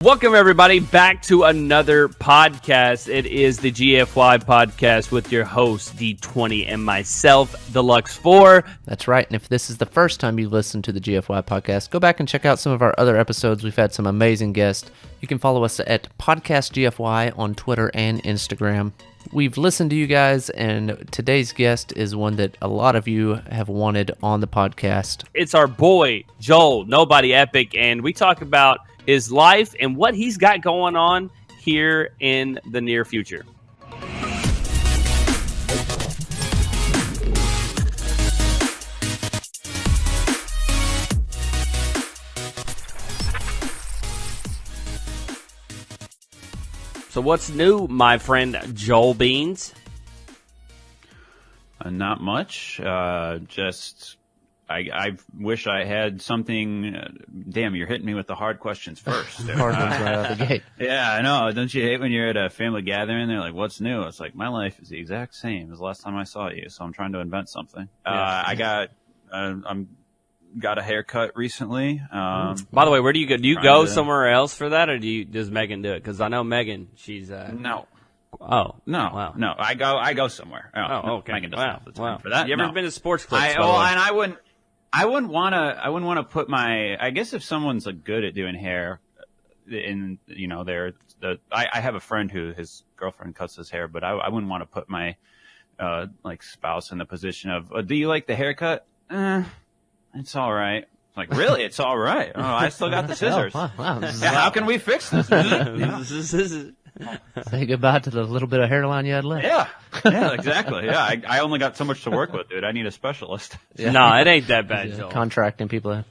Welcome, everybody, back to another podcast. It is the GFY Podcast with your host, D20, and myself, Deluxe4. That's right, and if this is the first time you've listened to the GFY Podcast, go back and check out some of our other episodes. We've had some amazing guests. You can follow us at Podcast GFY on Twitter and Instagram. We've listened to you guys, and today's guest is one that a lot of you have wanted on the podcast. It's our boy, Joel, NobodyEpic, and we talk about his life and what he's got going on here in the near future. So what's new, my friend Joel Beans? Not much. I wish I had something. Damn, you're hitting me with the hard questions first. Hard ones right out of the gate. Yeah, I know. Don't you hate when you're at a family gathering? They're like, "What's new?" It's like, my life is the exact same as the last time I saw you, so I'm trying to invent something. I got a haircut recently. By the way, where do you go? Do you go somewhere else for that, or does Megan do it? Because I know Megan, she's no. Oh no, wow. No, I go somewhere. Oh, okay. Megan doesn't have the time for that. You ever been to sports clips? And I wouldn't want to put my. I guess if someone's good at doing hair, I have a friend who his girlfriend cuts his hair, but I wouldn't want to put my spouse in the position of, do you like the haircut? It's all right. Like, really? It's all right. Oh, I still got the scissors. Wow. Yeah, how can we fix this? Say goodbye to the little bit of hairline you had left. Yeah, exactly. Yeah, I only got so much to work with, dude. I need a specialist. Yeah. No, it ain't that bad, Joel. Contracting people.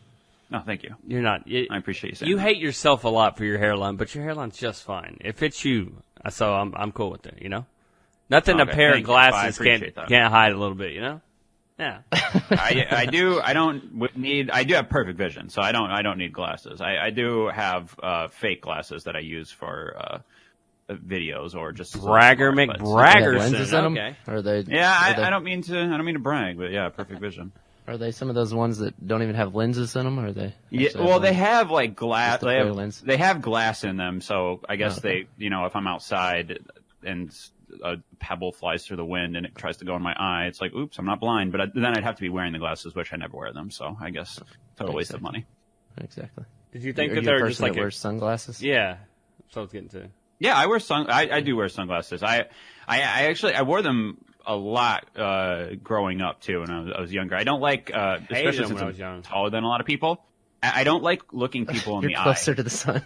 No, thank you. You're not. I appreciate you saying you that. hate yourself a lot for your hairline, but your hairline's just fine. It fits you, so I'm cool with it. You know, nothing a pair of glasses can't hide a little bit. You know. Yeah. I do have perfect vision, so I don't need glasses. I do have fake glasses that I use for videos or just bragger lenses in them. Okay. Are they? Yeah, I don't mean to brag, but yeah, perfect vision. Are they some of those ones that don't even have lenses in them, or are they? Yeah, well, they have glass. Lens? They have glass in them, so I guess they, if I'm outside and a pebble flies through the wind and it tries to go in my eye, it's like, oops, I'm not blind, but then I'd have to be wearing the glasses, which I never wear them, so I guess total waste of monmoney. Exactly. Did you think that they're just like wears sunglasses? Yeah, that's what I was getting to. Yeah, I wear I do wear sunglasses. I wore them a lot growing up too when I was younger. I don't like especially since I'm taller than a lot of people. I don't like looking people in the eye. You're closer to the sun.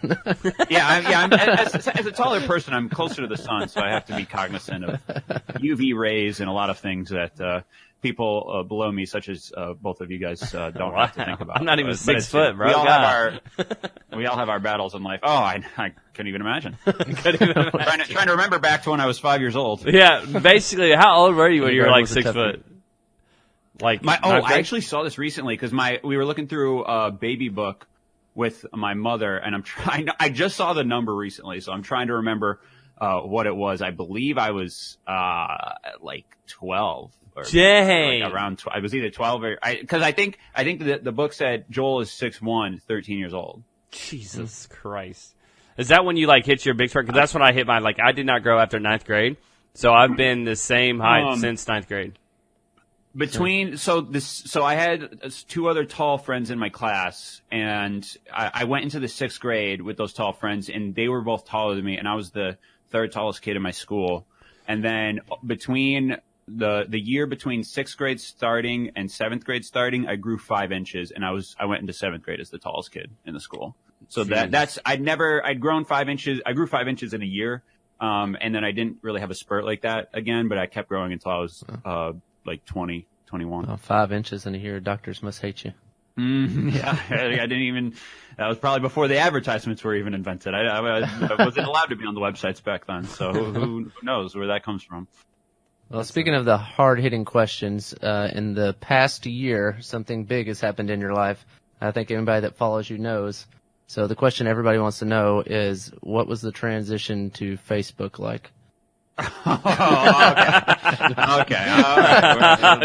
As a taller person, I'm closer to the sun, so I have to be cognizant of UV rays and a lot of things that people below me, such as both of you guys, don't have to think about. I'm not even 6 foot, bro. We all have our battles in life. Oh, I couldn't even imagine. Trying to remember back to when I was 5 years old. Yeah, basically, how old were you when you were like 6 foot? I actually saw this recently because we were looking through a baby book with my mother, and I just saw the number recently, so I'm trying to remember what it was. I believe I was 12 or around I was either 12 or because I think the book said Joel is 6'1", 13 years old. Jesus Christ. Is that when you hit your big stroke? Because that's when I hit mine. I did not grow after 9th grade, so I've been the same height since 9th grade. So I had 2 other tall friends in my class, and I went into the 6th grade with those tall friends, and they were both taller than me, and I was the 3rd tallest kid in my school. And then between the year between 6th grade starting and 7th grade starting, I grew 5 inches, and I went into 7th grade as the tallest kid in the school. So I'd grown 5 inches. I grew 5 inches in a year, and then I didn't really have a spurt like that again, but I kept growing until I was 20, 21. Well, 5 inches in a year, doctors must hate you. Yeah, I didn't even. That was probably before the advertisements were even invented. I wasn't allowed to be on the websites back then, so who knows where that comes from. Well, speaking of the hard-hitting questions, in the past year, something big has happened in your life. I think anybody that follows you knows. So the question everybody wants to know is, what was the transition to Facebook like? Oh, okay.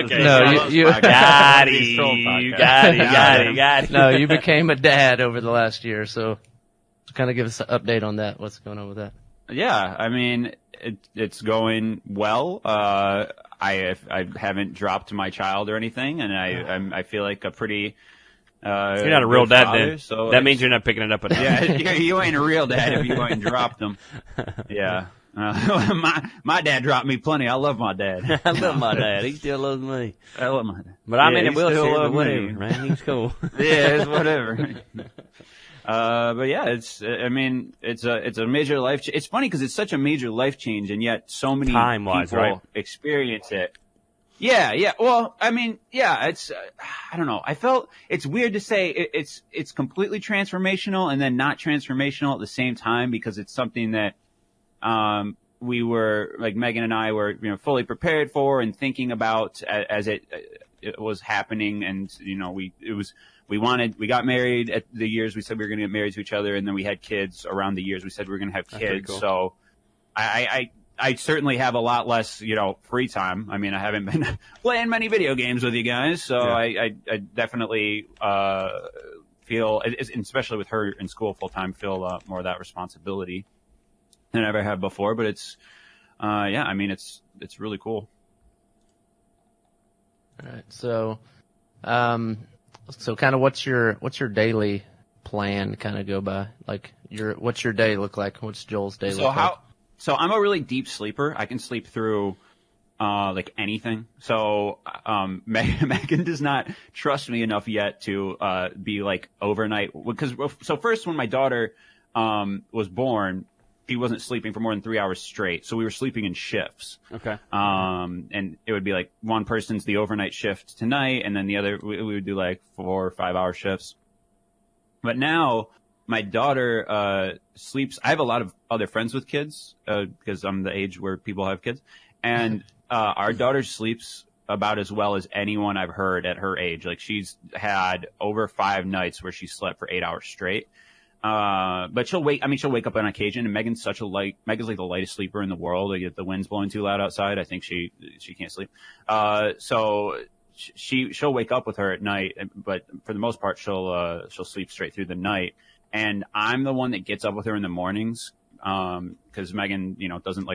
Okay. No, you got it. No, you became a dad over the last year, so So kind of give us an update on that. What's going on with that? Yeah, I mean, it's going well. I haven't dropped my child or anything, and I feel like a pretty. You're not a real dad, father, then. So that means you're not picking it up enough. Yeah, you ain't a real dad if you ain't dropped them. Yeah. My dad dropped me plenty. I love my dad. I love my dad. He still loves me. I love my dad. But I'm in a wheelchair, but whatever, me. Man. He's cool. Yeah, it's whatever. But yeah, it's a major life change. It's funny because it's such a major life change, and yet so many time-wise, people right? experience it. Yeah. Well, I mean, yeah, it's, I don't know. I felt it's weird to say it's completely transformational and then not transformational at the same time, because it's something that, we were, like, Megan and I were, fully prepared for and thinking about as it was happening. And, we got married at the years we said we were going to get married to each other. And then we had kids around the years we said we were going to have kids. Cool. So I certainly have a lot less, free time. I mean, I haven't been playing many video games with you guys, so yeah. I definitely feel, especially with her in school full time, feel more of that responsibility than I ever have before. But it's, I mean, it's really cool. All right, so kind of what's your daily plan kind of go by? Like what's your day look like? What's Joel's day look like? So I'm a really deep sleeper. I can sleep through like anything. So Megan does not trust me enough yet to be like overnight. So first, when my daughter was born, she wasn't sleeping for more than 3 hours straight. So we were sleeping in shifts. Okay. And it would be like one person's the overnight shift tonight, and then the other we would do like 4 or 5 hour shifts. But now my daughter sleeps. I have a lot of other friends with kids because I'm the age where people have kids, and our daughter sleeps about as well as anyone I've heard at her age. Like, she's had over 5 nights where she slept for 8 hours straight. But she'll wake up on occasion, and Megan's like the lightest sleeper in the world. Like, if the wind's blowing too loud outside, I think she can't sleep. So she'll wake up with her at night, but for the most part, she'll sleep straight through the night. And I'm the one that gets up with her in the mornings, because Megan, doesn't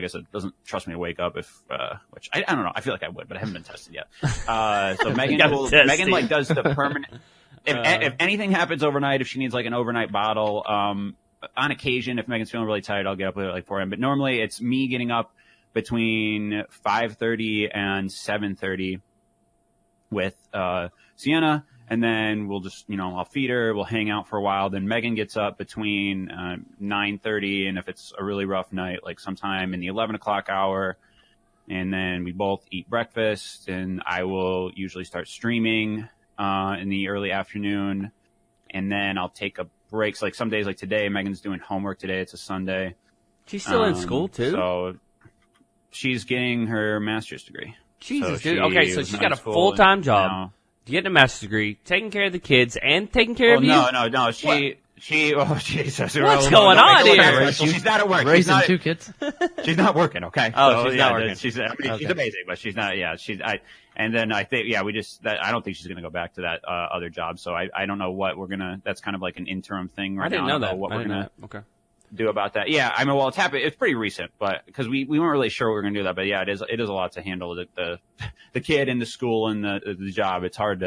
trust me to wake up which I don't know. I feel like I would, but I haven't been tested yet. So Megan like does the permanent. If anything happens overnight, if she needs like an overnight bottle, on occasion, if Megan's feeling really tired, I'll get up with her like 4 a.m. But normally it's me getting up between 5:30 and 7:30 with Sienna. And then we'll just, I'll feed her, we'll hang out for a while. Then Megan gets up between 9:30, and if it's a really rough night, like sometime in the 11 o'clock hour. And then we both eat breakfast, and I will usually start streaming in the early afternoon. And then I'll take a break. So like some days like today, Megan's doing homework today. It's a Sunday. She's still in school, too? So she's getting her master's degree. Jesus, dude. Okay, so she's got a full-time job. Getting a master's degree, taking care of the kids, and taking care of you? No. Oh, Jesus. What's going on here? She's not at work. Raising 2 kids? She's not working, okay? Oh, she's not working. She's amazing, but she's not, and then I think, I don't think she's going to go back to that other job. So I don't know what that's kind of like an interim thing right now. I didn't know that. What we're going to do about that. Yeah, I mean, well, it's pretty recent, but because we weren't really sure we were going to do that. But yeah, it is a lot to handle the kid and the school and the job. It's hard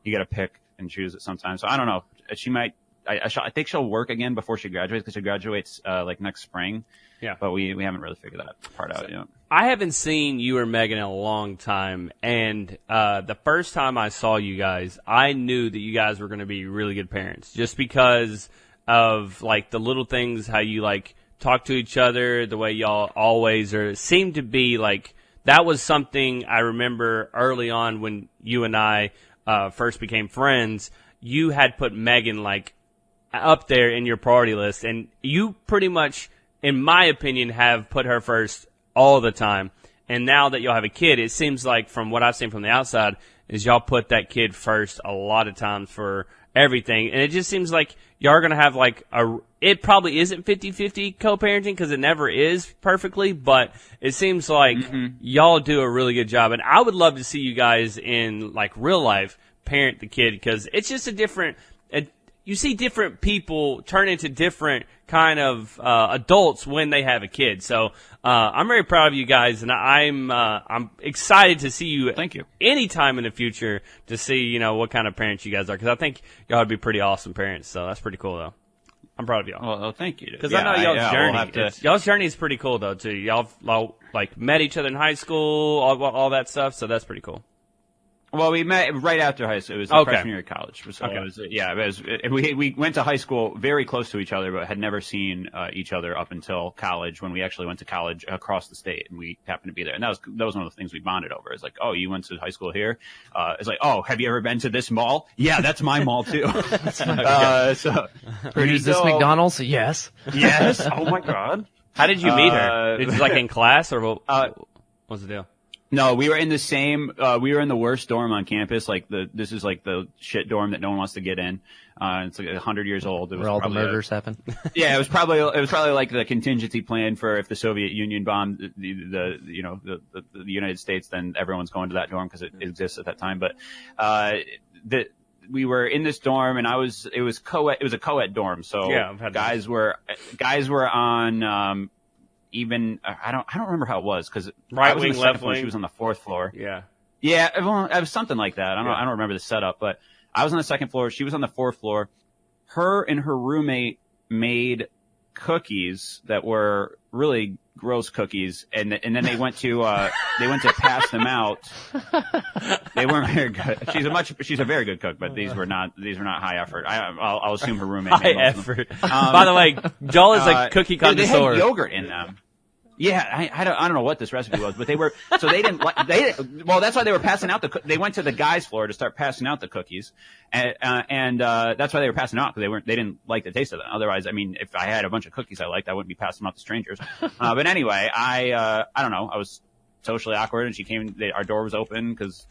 you got to pick and choose it sometimes. So I don't know. She might. I think she'll work again before she graduates, because she graduates like next spring. Yeah. But we haven't really figured that part out yet. I haven't seen you or Megan in a long time, and the first time I saw you guys, I knew that you guys were going to be really good parents, just because of like the little things, how you like talk to each other, the way y'all always seem to be like. That was something I remember early on when you and I first became friends. You had put Megan like up there in your priority list, and you pretty much, in my opinion, have put her first all the time. And now that y'all have a kid, it seems like, from what I've seen from the outside, is y'all put that kid first a lot of times for everything. And it just seems like y'all are going to have like it probably isn't 50-50 co-parenting, because it never is perfectly, but it seems like y'all do a really good job. And I would love to see you guys in like real life parent the kid, because it's just a different, you see different people turn into different kind of adults when they have a kid. So I'm very proud of you guys, and I'm excited to see you. Thank you. Anytime in the future to see what kind of parents you guys are, because I think y'all would be pretty awesome parents. So that's pretty cool, though. I'm proud of y'all. Well, thank you. Because I know y'all's journey. Y'all's journey is pretty cool, though, too. Y'all like met each other in high school, all that stuff. So that's pretty cool. Well, we met right after high school. It was the freshman year of college. So we went to high school very close to each other, but had never seen each other up until college, when we actually went to college across the state, and we happened to be there. And that was one of the things we bonded over. It's like, oh, you went to high school here? It's like, oh, have you ever been to this mall? Yeah, that's my mall too. So is this McDonald's? Yes. Yes. Oh my God. How did you meet her? Did you like in class, or what was the deal? No, we were in the same. We were in the worst dorm on campus. This is like the shit dorm that no one wants to get in. It's like 100 years old. It was where all the murders happen. Yeah, it was probably like the contingency plan for if the Soviet Union bombed the United States, then everyone's going to that dorm because it exists at that time. But we were in this dorm, and it was a co-ed dorm. So guys were on. Even I don't remember how it was, because right wing, left wing. She was on the fourth floor. Yeah. Well, it was something like that. I don't remember the setup, but I was on the second floor. She was on the fourth floor. Her and her roommate made cookies that were really gross cookies, and then they went to pass them out. They weren't very good. She's a very good cook, but these were not high effort. I'll assume her roommate made high effort. By the way, Joel is a cookie connoisseur. They had yogurt in them. Yeah, I don't know what this recipe was, but well, that's why they were passing out they went to the guys' floor to start passing out the cookies. And that's why they were passing out, because they didn't like the taste of them. Otherwise, I mean, if I had a bunch of cookies I liked, I wouldn't be passing them out to strangers. But anyway, I don't know, I was socially awkward, and she came, our door was open, because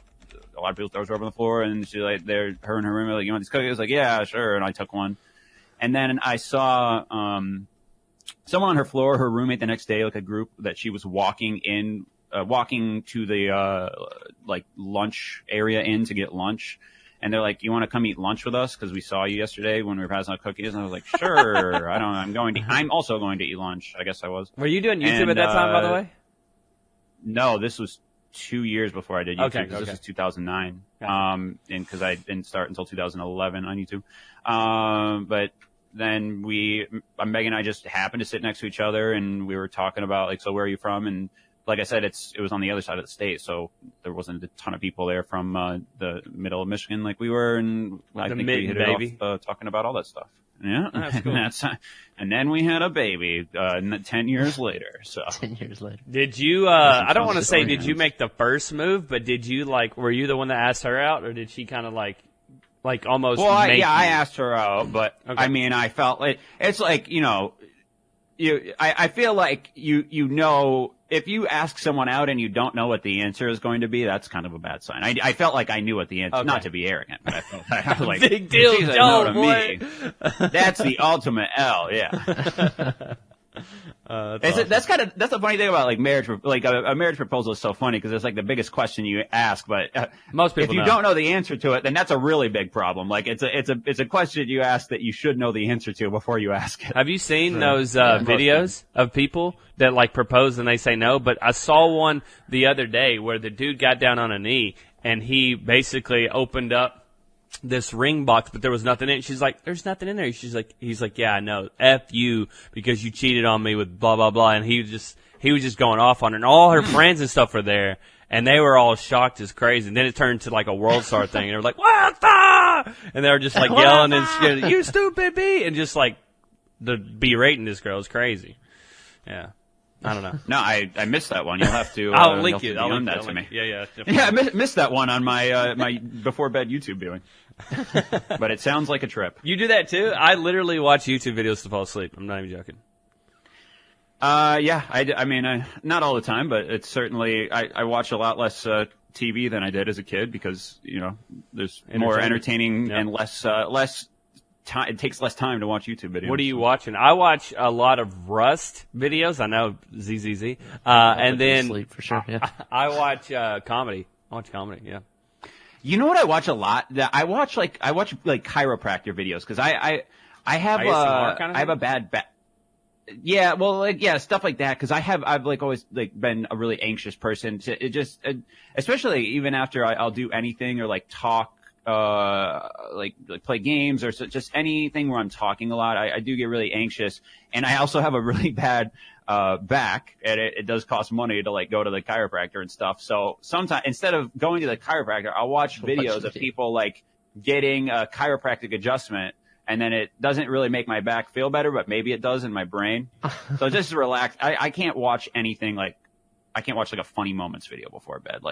a lot of people's doors were open on the floor, and her and her roommate were like, you want these cookies? I was like, yeah, sure. And I took one. And then I saw, someone on her floor, her roommate the next day, like a group that she was walking to the, lunch area to get lunch. And they're like, you want to come eat lunch with us? Cause we saw you yesterday when we were passing out cookies. And I was like, sure. I'm also going to eat lunch. I guess I was. Were you doing YouTube at that time, by the way? No, this was 2 years before I did YouTube. Okay. This was 2009. And cause I didn't start until 2011 on YouTube. But then Megan and I just happened to sit next to each other, and we were talking about, like, so where are you from? And like I said, it was on the other side of the state, so there wasn't a ton of people there from the middle of Michigan like we were, and I think we hit it off talking about all that stuff. Yeah, that's cool. And then we had a baby 10 years later. So 10 years later. Did you? I don't want to say did you make the first move, but did you were you the one that asked her out, or did she kind of like almost? Well, I asked her out, but okay. I mean, I felt it's like, I feel like if you ask someone out and you don't know what the answer is going to be, that's kind of a bad sign. I felt like I knew what the answer, not to be arrogant, but I felt like big deal, she's no to me. That's the ultimate L, yeah. That's the funny thing about marriage. A marriage proposal is so funny because it's the biggest question you ask, but most people, if you don't know the answer to it, then that's a really big problem. It's a question you ask that you should know the answer to before you ask it. Have you seen those videos of people that propose and they say no? But I saw one the other day where the dude got down on a knee and he basically opened up this ring box, but there was nothing in it. She's like, there's nothing in there. He's like, yeah, I know. F you, because you cheated on me with blah, blah, blah. And he was just going off on her. And all her friends and stuff were there. And they were all shocked as crazy. And then it turned to a World Star thing. And they were like, what the? And they were just yelling and scared, you stupid bee. And just the berating this girl is crazy. Yeah. I don't know. No, I missed that one. You'll have to. I'll link you. I'll link that to me. Yeah. Yeah, I missed that one on my my before bed YouTube viewing. But it sounds like a trip. You do that too? I literally watch YouTube videos to fall asleep. I'm not even joking. Yeah. I mean, not all the time, but it's certainly I watch a lot less TV than I did as a kid because there's more entertaining and less it takes less time to watch YouTube videos. What are you watching? I watch a lot of Rust videos. I know and then sleep for sure. Yeah. I watch comedy. Yeah. You know what I watch a lot? I watch chiropractor videos because I have I have a bad back. Yeah, well, stuff like that. Because I've always been a really anxious person. Especially even after I'll do anything or talk, play games or just anything where I'm talking a lot. I do get really anxious, and I also have a really bad back, and it does cost money to go to the chiropractor and stuff. So sometimes instead of going to the chiropractor, I'll watch videos of people getting a chiropractic adjustment. And then it doesn't really make my back feel better, but maybe it does in my brain. So just relax. I can't watch anything I can't watch a funny moments video before bed.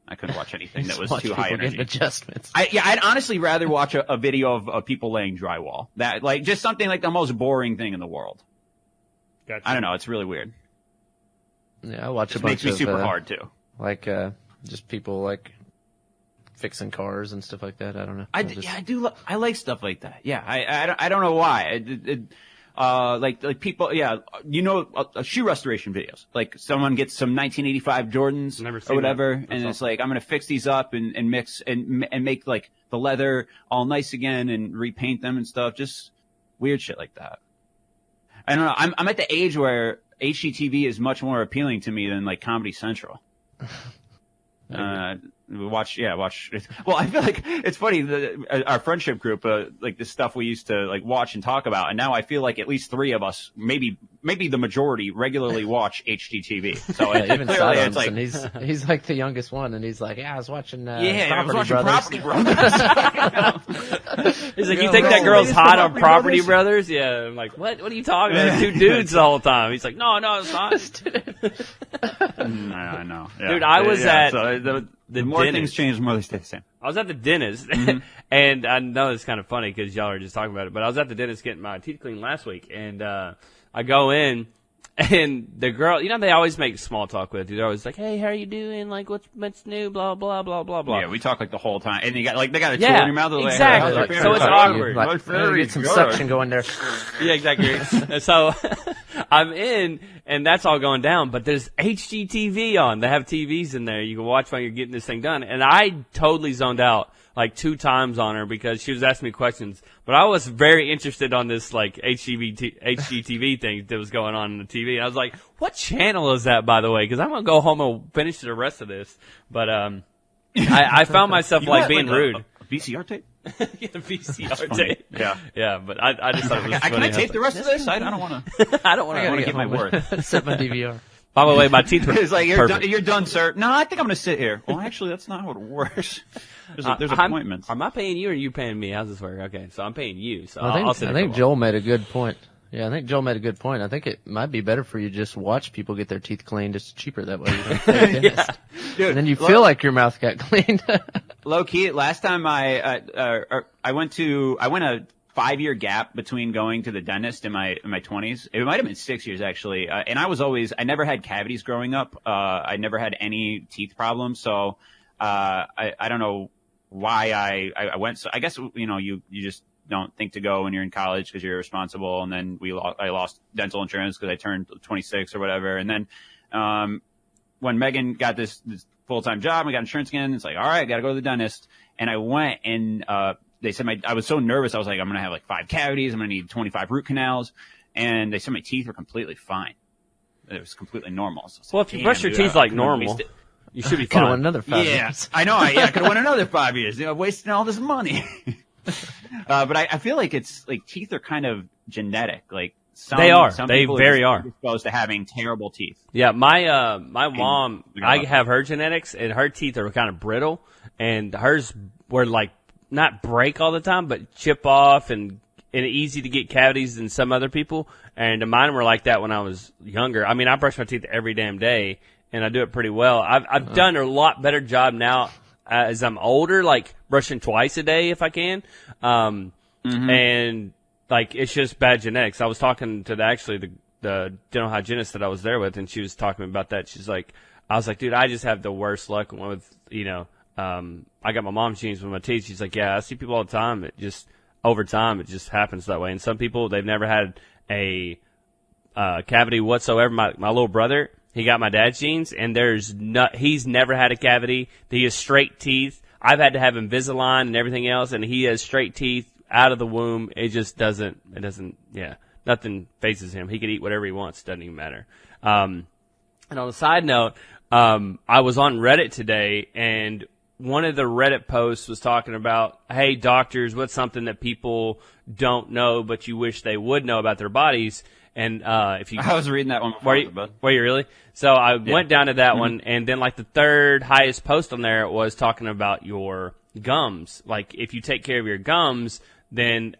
I couldn't watch anything that was too high energy. Adjustments. I'd honestly rather watch a video of people laying drywall. That just something the most boring thing in the world. Gotcha. I don't know. It's really weird. Yeah, I watch a bunch of. Makes me super hard too. Just people fixing cars and stuff like that. I don't know. I do. I like stuff like that. Yeah. I don't know why. People. Yeah. A shoe restoration videos. Someone gets some 1985 Jordans or whatever, and it's I'm going to fix these up and mix and make the leather all nice again and repaint them and stuff. Just weird shit like that. I don't know. I'm at the age where HGTV is much more appealing to me than Comedy Central. Watch. Well, I feel it's funny our friendship group, the stuff we used to watch and talk about, and now I feel at least three of us, maybe the majority, regularly watch HGTV. So even Silence, and he's the youngest one, and he's I was watching Property Brothers. He's you think that girl's hot on Property Brothers? Yeah. I'm what are you talking about? Two dudes the whole time. He's no, it's not. I know. Yeah. Dude, I was at the more things change, the more they stay the same. I was at the dentist, and I know it's kind of funny because y'all are just talking about it, but I was at the dentist getting my teeth cleaned last week, and I go in, and the girl, they always make small talk with you. They're always hey, how are you doing? What's new? Blah, blah, blah, blah, blah. Yeah, we talk the whole time. And you got, they got a tool in your mouth. Exactly. So it's awkward. Get some suction going there. Yeah, exactly. So I'm in, and that's all going down, but there's HGTV on. They have TVs in there. You can watch while you're getting this thing done. And I totally zoned out 2 times on her because she was asking me questions. But I was very interested on this HGTV thing that was going on the TV. And I was what channel is that, by the way? Because I'm going to go home and finish the rest of this. But I found myself being rude. A VCR tape? Yeah, VCR tape. Yeah, but I just thought it was funny. Can I tape the rest of this? I don't want to. I don't want to get my worth. Set my DVR. By the way, my teeth were you're done, sir. No, I think I'm going to sit here. Well, actually, that's not how it works. There's appointments. Am I paying you or are you paying me? How's this work? Okay, so I'm paying you. So I think Joel made a good point. Yeah, I think Joel made a good point. I think it might be better for you to just watch people get their teeth cleaned. It's cheaper that way. You don't pay a dentist. Dude, and then you feel like your mouth got cleaned. Low key, last time I went a 5-year gap between going to the dentist in my 20s. It might have been 6 years actually. And I never had cavities growing up. I never had any teeth problems. So, I don't know why I went. So I guess, you just don't think to go when you're in college because you're irresponsible. And then I lost dental insurance because I turned 26 or whatever. And then, when Megan got this full-time job, I got insurance again. It's all right, I got to go to the dentist. And I went and, they said I was so nervous. I was I'm going to have 5 cavities. I'm going to need 25 root canals. And they said my teeth were completely fine. It was completely normal. So if you brush your teeth normal, you should be fine. Could have won another 5 years. Yeah, I know. I could have won another 5 years. Wasting all this money. But I feel it's teeth are kind of genetic. They are. Some they people very are are exposed to having terrible teeth. Yeah, my mom, I have her genetics, and her teeth are kind of brittle, and hers were not break all the time, but chip off and easy to get cavities than some other people. And mine were like that when I was younger. I mean, I brush my teeth every damn day, and I do it pretty well. I've done a lot better job now as I'm older, brushing twice a day if I can. And it's just bad genetics. I was talking to the dental hygienist that I was there with, and she was talking about that. She's I was dude, I just have the worst luck with, I got my mom's genes with my teeth. She's yeah, I see people all the time. It just, over time, it just happens that way. And some people, they've never had a cavity whatsoever. My little brother, He got my dad's genes, and he's never had a cavity. He has straight teeth. I've had to have Invisalign and everything else, and he has straight teeth out of the womb. It just doesn't, nothing phases him. He can eat whatever he wants. Doesn't even matter. And on a side note, I was on Reddit today, and one of the Reddit posts was talking about, hey, doctors, what's something that people don't know but you wish they would know about their bodies? And I was reading that one before. Were you really? So I went down to that one, and then like the third highest post on there was talking about your gums. Like if you take care of your gums, then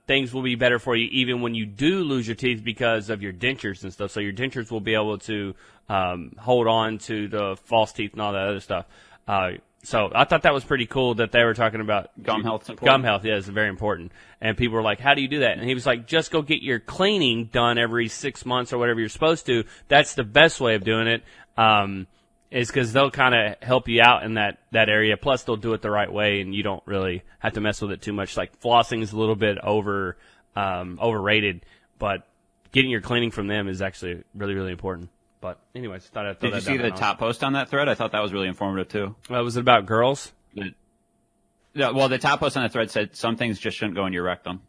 things will be better for you even when you do lose your teeth because of your dentures and stuff. So your dentures will be able to hold on to the false teeth and all that other stuff. So I thought that was pretty cool that they were talking about gum health. Gum health, yeah, is very important. And people were like, how do you do that? And he was like, just go get your cleaning done every 6 months or whatever you're supposed to. That's the best way of doing it, is because they'll kind of help you out in that area. Plus, they'll do it the right way, and you don't really have to mess with it too much. Like flossing is a little bit overrated, but getting your cleaning from them is actually really, really important. But anyways, thought I'd throw that down. Did you see the top post on that thread? I thought that was really informative too. Was it about girls? Yeah, well, the top post on the thread said some things just shouldn't go in your rectum.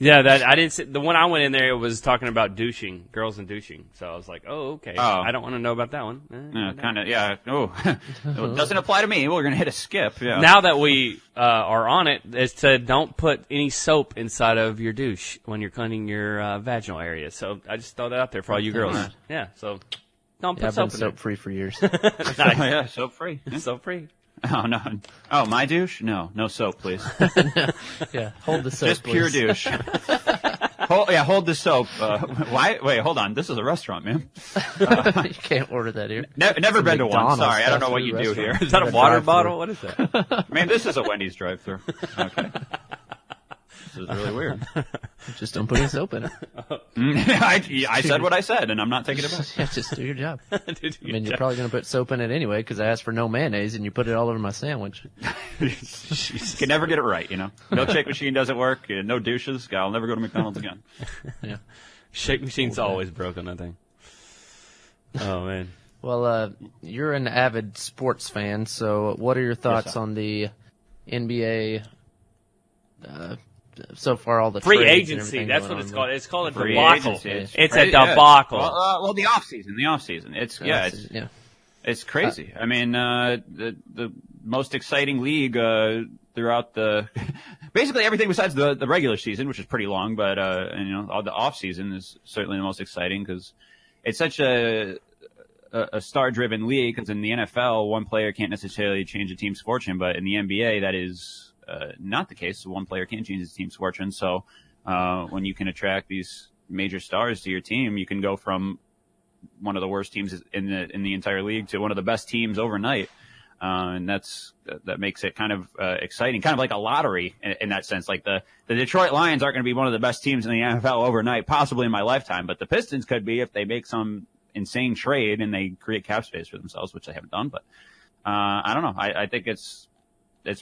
Yeah, that I didn't see. The one I went in there, it was talking about douching, girls and douching. So I was like, oh, okay. Oh. I don't want to know about that one. Kind of, yeah. Oh, it doesn't apply to me. We're going to hit a skip. Yeah. Now that we are on it, is to don't put any soap inside of your douche when you're cleaning your vaginal area. So I just throw that out there for all you girls. Yeah, so don't put soap in soap free for years. Nice. Yeah, soap free. Soap free. Oh, no. Oh, my douche? No soap, please. Yeah, hold the soap, just please. pure douche. Hold the soap. Why? Wait, hold on. This is a restaurant, man. You can't order that here. Never been to one. McDonald's Sorry, I don't know what fast you food do here. restaurant. Is that a water bottle? What is that? Man, this is a Wendy's drive-thru. Okay. This is really weird. Just don't put any soap in it. I said what I said, and I'm not taking it back. Yeah, just do your job. Dude, I mean, you're probably going to put soap in it anyway because I asked for no mayonnaise and you put it all over my sandwich. You can never get it right, you know. Milkshake machine doesn't work. No douches. I'll never go to McDonald's again. Yeah. Shake machine's always broken, I think. Oh, man. Well, you're an avid sports fan, so what are your thoughts on the NBA so far, all the free trades and agency, everything that's going what it's on called. It's called a Free debacle. agency, It's a crazy, yeah. debacle. Well, the off-season. It's crazy. I mean, the most exciting league throughout the basically everything besides the regular season, which is pretty long, but all the off-season is certainly the most exciting because it's such a star-driven league. Because in the NFL, one player can't necessarily change a team's fortune, but in the NBA, that is not the case. One player can change his team's fortune. So when you can attract these major stars to your team, you can go from one of the worst teams in the entire league to one of the best teams overnight. And that makes it kind of exciting, kind of like a lottery in that sense. Like the Detroit Lions aren't going to be one of the best teams in the NFL overnight, possibly in my lifetime, but the Pistons could be if they make some insane trade and they create cap space for themselves, which they haven't done. But I don't know. I think it's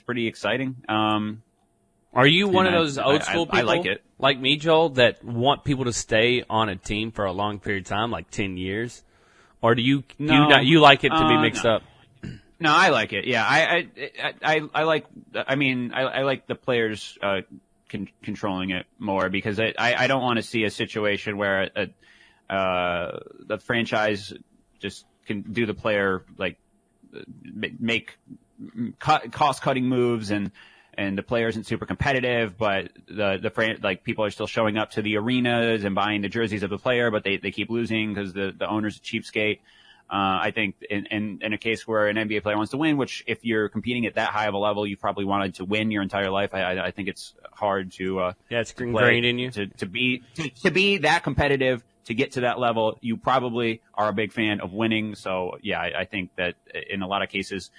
pretty exciting. Are you one of those old school people, I like it, like me, Joel, that want people to stay on a team for a long period of time, like 10 years? Or do you like it to be mixed up? No, I like it. Yeah, I like. I mean, I like the players controlling it more because I don't want to see a situation where the franchise just can do the player like make cost cutting moves and the player isn't super competitive, but like people are still showing up to the arenas and buying the jerseys of the player, but they keep losing because the owner's a cheapskate. I think in a case where an NBA player wants to win, which if you're competing at that high of a level, you probably wanted to win your entire life. I think it's hard to it's ingrained in you to be that competitive. To get to that level, you probably are a big fan of winning. So yeah, I think that in a lot of cases,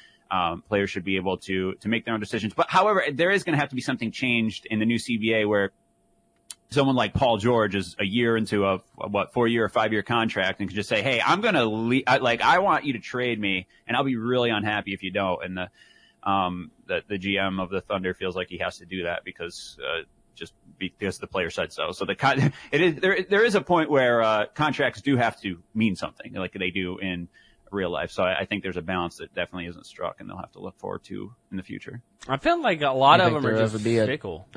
players should be able to make their own decisions. But however, there is going to have to be something changed in the new CBA where someone like Paul George is a year into a 4-year or 5-year contract and can just say, hey, I'm going to leave. I want you to trade me and I'll be really unhappy if you don't. And the GM of the Thunder feels like he has to do that because, just because the player said so. So there is a point where contracts do have to mean something, like they do in real life. So I think there's a balance that definitely isn't struck, and they'll have to look forward to in the future. I feel like a lot of them are just fickle.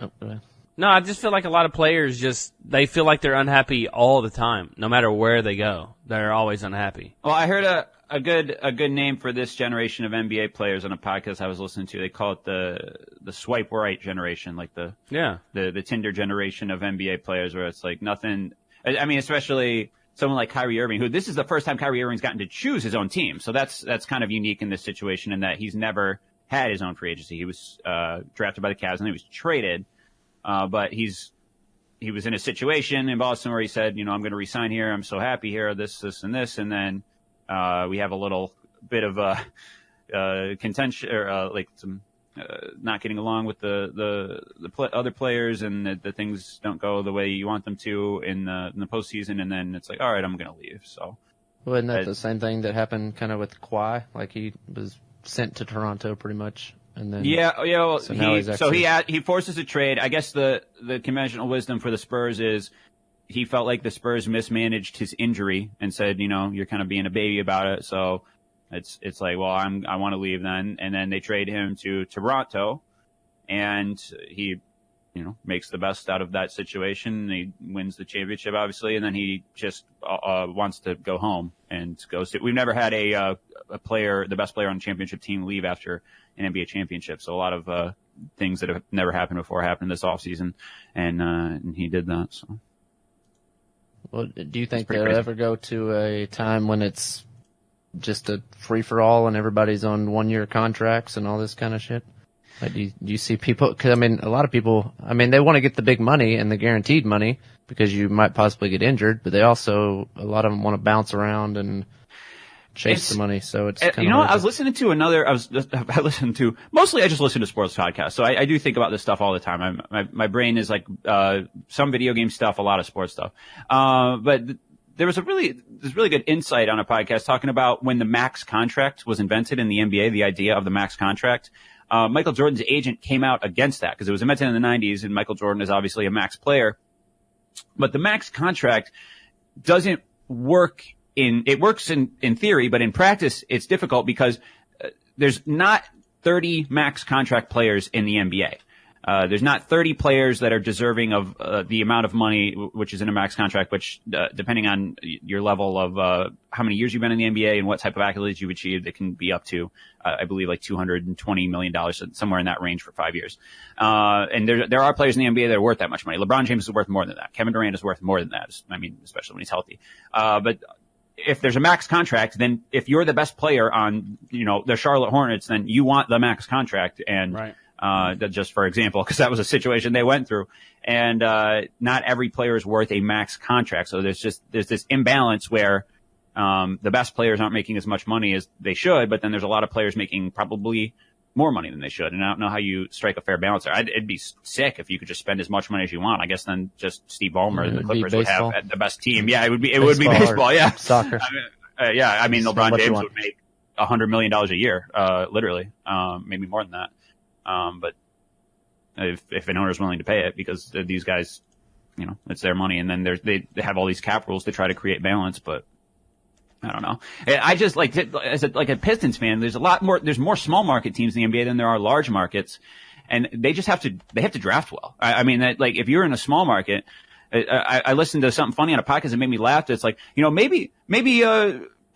No, I just feel like a lot of players they feel like they're unhappy all the time, no matter where they go. They're always unhappy. Well, I heard a good name for this generation of NBA players on a podcast I was listening to. They call it the swipe right generation, like the Tinder generation of NBA players, where it's like nothing. I mean, especially someone like Kyrie Irving, who this is the first time Kyrie Irving's gotten to choose his own team. So that's kind of unique in this situation in that he's never had his own free agency. He was drafted by the Cavs and he was traded. But he was in a situation in Boston where he said, I'm going to resign here. I'm so happy here, this, and this. And then we have a little bit of contention, or like some not getting along with the other players, and the things don't go the way you want them to in the postseason, and then it's like, all right, I'm going to leave. So, wasn't that the same thing that happened kind of with Kawhi? Like he was sent to Toronto pretty much, and then well, so he forces a trade. I guess the conventional wisdom for the Spurs is he felt like the Spurs mismanaged his injury and said, you're kind of being a baby about it, so. It's like, well, I want to leave then. And then they trade him to Toronto, and he, makes the best out of that situation. He wins the championship, obviously, and then he just wants to go home and goes to. We've never had a player, the best player on the championship team, leave after an NBA championship. So a lot of things that have never happened before happened this offseason, and he did that. So, well, do you think they'll ever go to a time when it's just a free-for-all and everybody's on one-year contracts and all this kind of shit? Like, do you see people, because a lot of people, they want to get the big money and the guaranteed money because you might possibly get injured, but a lot of them want to bounce around and chase the money. So it's kind of I was listening to mostly I just listen to sports podcasts. So I do think about this stuff all the time. My brain is like, some video game stuff, a lot of sports stuff. But there was this really good insight on a podcast talking about when the max contract was invented in the NBA, the idea of the max contract. Michael Jordan's agent came out against that because it was invented in the 90s, and Michael Jordan is obviously a max player. But the max contract doesn't work it works in theory, but in practice it's difficult because there's not 30 max contract players in the NBA. There's not 30 players that are deserving of the amount of money which is in a max contract, which depending on your level of how many years you've been in the NBA and what type of accolades you've achieved, it can be up to I believe like $220 million, somewhere in that range for 5 years. And there are players in the NBA that are worth that much money. LeBron James is worth more than that. Kevin Durant is worth more than that. Especially when he's healthy. But if there's a max contract, then if you're the best player on the Charlotte Hornets, then you want the max contract. And right. Just for example, because that was a situation they went through, and not every player is worth a max contract. So there's this imbalance where the best players aren't making as much money as they should, but then there's a lot of players making probably more money than they should. And I don't know how you strike a fair balance there. It'd be sick if you could just spend as much money as you want. I guess then just Steve Ballmer and the Clippers would have the best team. Yeah, it would be baseball. Yeah, soccer. LeBron James would make $100 million a year, literally, maybe more than that. But if an owner's willing to pay it, because these guys, it's their money, and then they have all these cap rules to try to create balance, but I don't know. I just as a Pistons fan, there's more small market teams in the NBA than there are large markets, and they have to draft well. If you're in a small market, I listened to something funny on a podcast that made me laugh. It's like, maybe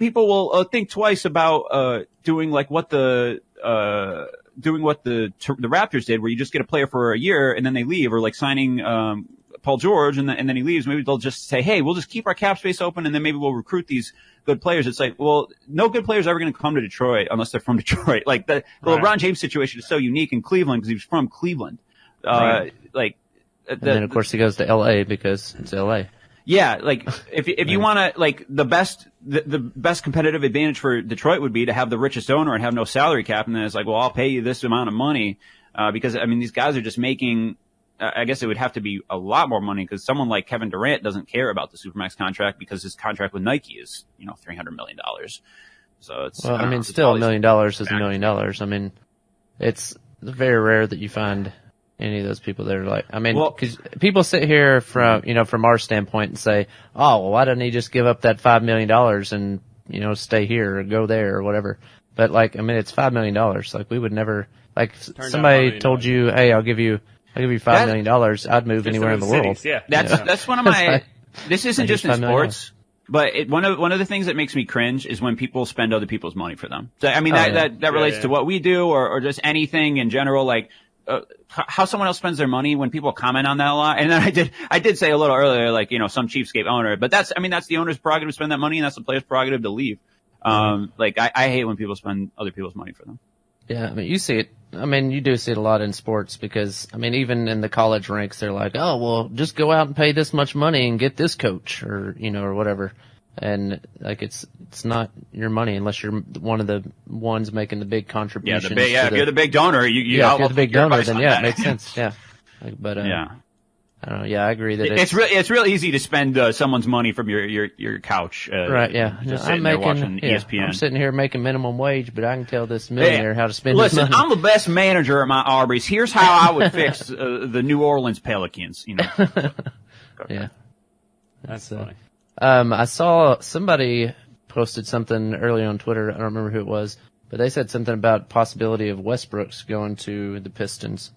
people will think twice about doing like what the Raptors did, where you just get a player for a year and then they leave, or like signing Paul George and then he leaves. Maybe they'll just say, hey, we'll just keep our cap space open and then maybe we'll recruit these good players. It's like, well, no good players are ever going to come to Detroit unless they're from Detroit. Like the Right. LeBron James situation is so unique in Cleveland because he was from Cleveland. Right. And then of course he goes to LA because it's LA. Yeah, like if you want to, like the best competitive advantage for Detroit would be to have the richest owner and have no salary cap, and then it's like, well, I'll pay you this amount of money because these guys are just making. I guess it would have to be a lot more money because someone like Kevin Durant doesn't care about the Supermax contract because his contract with Nike is $300 million. So it's still $1 million is $1 million. It's very rare that you find any of those people that are like, I mean, because people sit here from our standpoint and say, oh, well, why didn't he just give up that $5 million and, stay here or go there or whatever? But like, I mean, it's $5 million. Like we would never, like somebody told you, hey, I'll give you $5 million. I'd move anywhere in the world. Yeah. That's one of my, this isn't just in sports. But one of the things that makes me cringe is when people spend other people's money for them. So, I mean, that relates to what we do or just anything in general, like, how someone else spends their money when people comment on that a lot. And then I did say a little earlier, like, some cheapskate owner, but that's the owner's prerogative to spend that money and that's the player's prerogative to leave. Like, I hate when people spend other people's money for them. Yeah. I mean, you see it. I mean, you do see it a lot in sports because, I mean, even in the college ranks, they're like, oh, well, just go out and pay this much money and get this coach or, or whatever. And like, it's not your money unless you're one of the ones making the big contributions. If you're the big donor, if you're the big donor, then it makes sense. Yeah. But, I don't know. Yeah, I agree that it's real easy to spend someone's money from your couch. Right. Yeah. Just sitting there watching ESPN. I'm sitting here making minimum wage, but I can tell this millionaire how to spend his money. Listen, I'm the best manager at my Aubrey's. Here's how I would fix the New Orleans Pelicans. Yeah. That's funny. I saw somebody posted something earlier on Twitter. I don't remember who it was, but they said something about possibility of Westbrook's going to the Pistons.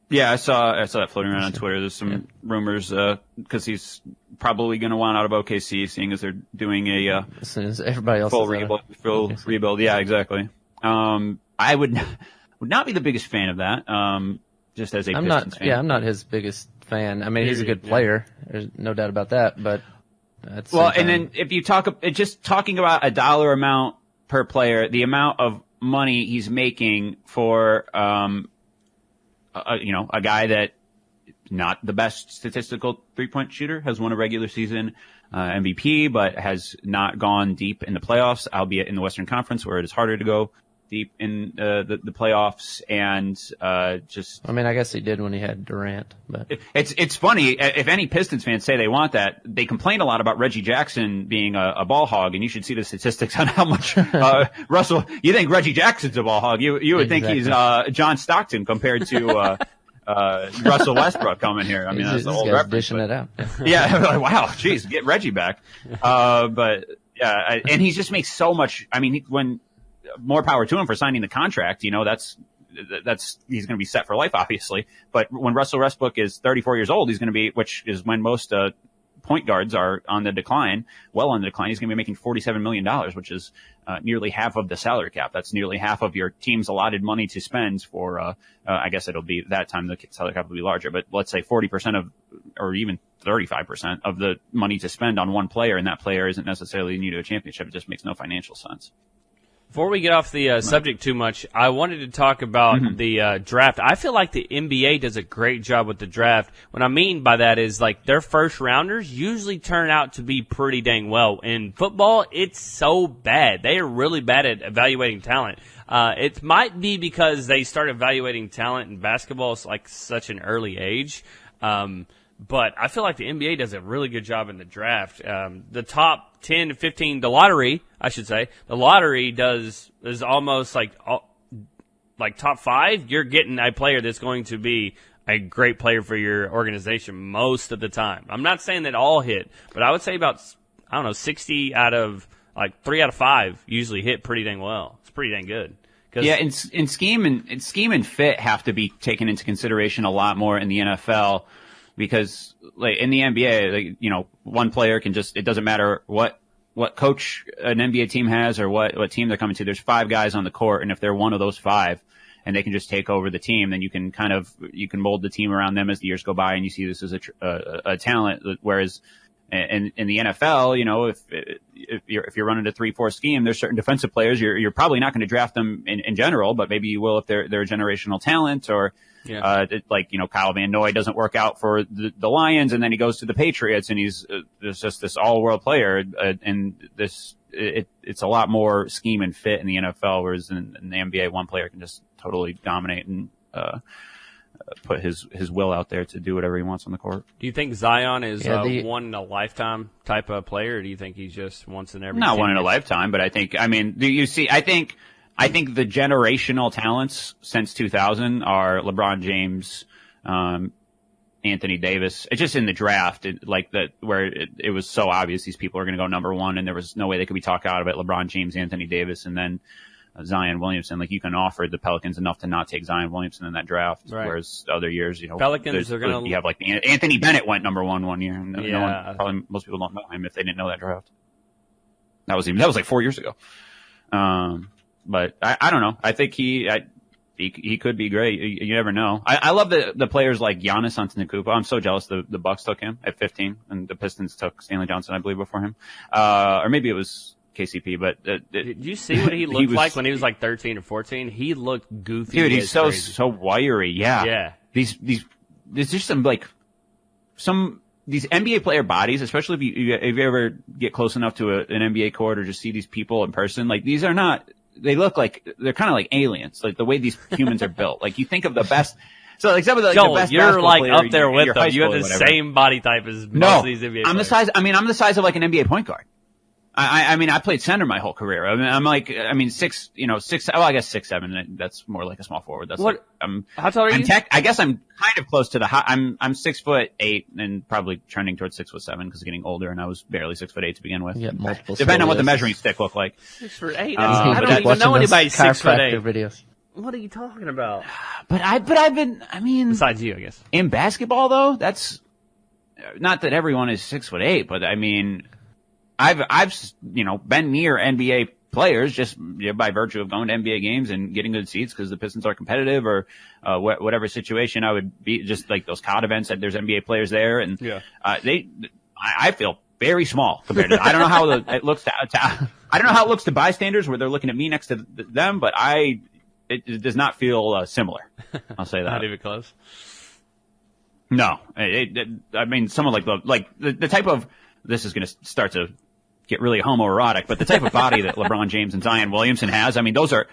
Yeah, I saw that floating around on Twitter. There's some rumors, because he's probably going to want out of OKC, seeing as they're doing a, as soon as everybody else full rebuild. Yeah, exactly. I would not be the biggest fan of that. Just as a Pistons fan. Yeah, I'm not his biggest fan. I mean, he's a good player. There's no doubt about that, but and then if you just talking about a dollar amount per player, the amount of money he's making for, a guy that not the best statistical 3-point shooter, has won a regular season MVP, but has not gone deep in the playoffs, albeit in the Western Conference where it is harder to go deep in the playoffs. And I mean, I guess he did when he had Durant, but it's funny. If any Pistons fans say they want that, they complain a lot about Reggie Jackson being a ball hog, and you should see the statistics on how much Russell. You think Reggie Jackson's a ball hog? You would think he's John Stockton compared to Russell Westbrook coming here. I mean, that's the whole reference. Dishing it out. Yeah, like, wow, geez, get Reggie back. But yeah, and he just makes so much. I mean, more power to him for signing the contract. That's he's going to be set for life, obviously. But when Russell Westbrook is 34 years old, he's going to be, which is when most point guards are on the decline, he's going to be making $47 million, which is nearly half of the salary cap. That's nearly half of your team's allotted money to spend for, I guess it'll be that time the salary cap will be larger, but let's say 40% of, or even 35% of the money to spend on one player, and that player isn't necessarily new to a championship. It just makes no financial sense. Before we get off the subject too much, I wanted to talk about the draft. I feel like the NBA does a great job with the draft. What I mean by that is, like, their first rounders usually turn out to be pretty dang well. In football, it's so bad. They are really bad at evaluating talent. It might be because they start evaluating talent in basketball at like such an early age. But I feel like the NBA does a really good job in the draft. The top 10 to 15, the lottery is almost like top 5. You're getting a player that's going to be a great player for your organization most of the time. I'm not saying that all hit, but I would say about, 60 out of, 3 out of 5 usually hit pretty dang well. It's pretty dang good. Yeah, and scheme and fit have to be taken into consideration a lot more in the NFL. Because, like, in the NBA, one player can it doesn't matter what coach an NBA team has or what team they're coming to. There's 5 guys on the court, and if they're one of those 5 and they can just take over the team, then you can mold the team around them as the years go by, and you see this as a talent. Whereas in the NFL, if you're running a 3-4 scheme, there's certain defensive players you're probably not going to draft them in general, but maybe you will if they're a generational talent or. Yeah. Kyle Van Noy doesn't work out for the Lions, and then he goes to the Patriots, and he's just this all-world player. And it's a lot more scheme and fit in the NFL, whereas in the NBA, one player can just totally dominate and put his will out there to do whatever he wants on the court. Do you think Zion is one in a lifetime type of player, or do you think he's just once in every? Not one in a lifetime, but I think I think the generational talents since 2000 are LeBron James, Anthony Davis. It's just in the draft, where it was so obvious these people are going to go number one, and there was no way they could be talked out of it. LeBron James, Anthony Davis, and then Zion Williamson. Like, you can offer the Pelicans enough to not take Zion Williamson in that draft, right. Whereas other years, Pelicans are going to. You have like Anthony Bennett went number one year. And probably most people don't know him if they didn't know that draft. That was like 4 years ago. But I don't know. I think he could be great. You never know. I love the players like Giannis Antetokounmpo. I'm so jealous the Bucks took him at 15, and the Pistons took Stanley Johnson, I believe, before him. Or maybe it was KCP. But did you see what he looked like when he was like 13 or 14? He looked goofy. Dude, he's so wiry. Yeah. Yeah. There's just these NBA player bodies, especially if you ever get close enough to an NBA court or just see these people in person. Like, these are not. They look like they're kind of like aliens, like the way these humans are built. Like, you think of the best. So like some of the, Joel, the best you're like player, up there with them. You have the whatever. same body type as most of these NBA players. I'm the size of like an NBA point guard. I mean, I played center my whole career. I guess 6'7". That's more like a small forward. That's what? How tall are you? I guess I'm kind of close to the high. I'm 6'8" and probably trending towards 6'7" because getting older, and I was barely 6'8" to begin with. Yeah, multiple. Depending on what the measuring stick looked like. 6'8". I don't even know anybody 6'8". Videos. What are you talking about? But I've been. I mean, besides you, I guess. In basketball, though, that's not that everyone is 6'8", but I mean, I've been near NBA players just by virtue of going to NBA games and getting good seats because the Pistons are competitive, or whatever situation I would be, just like those COD events that there's NBA players there, and I feel very small compared to. I don't know how it looks I don't know how it looks to bystanders where they're looking at me next to them, but it does not feel similar. I'll say that. Not even close. No, I mean, someone like the type of, this is going to start to get really homoerotic, but the type of body that LeBron James and Zion Williamson has, I mean, those are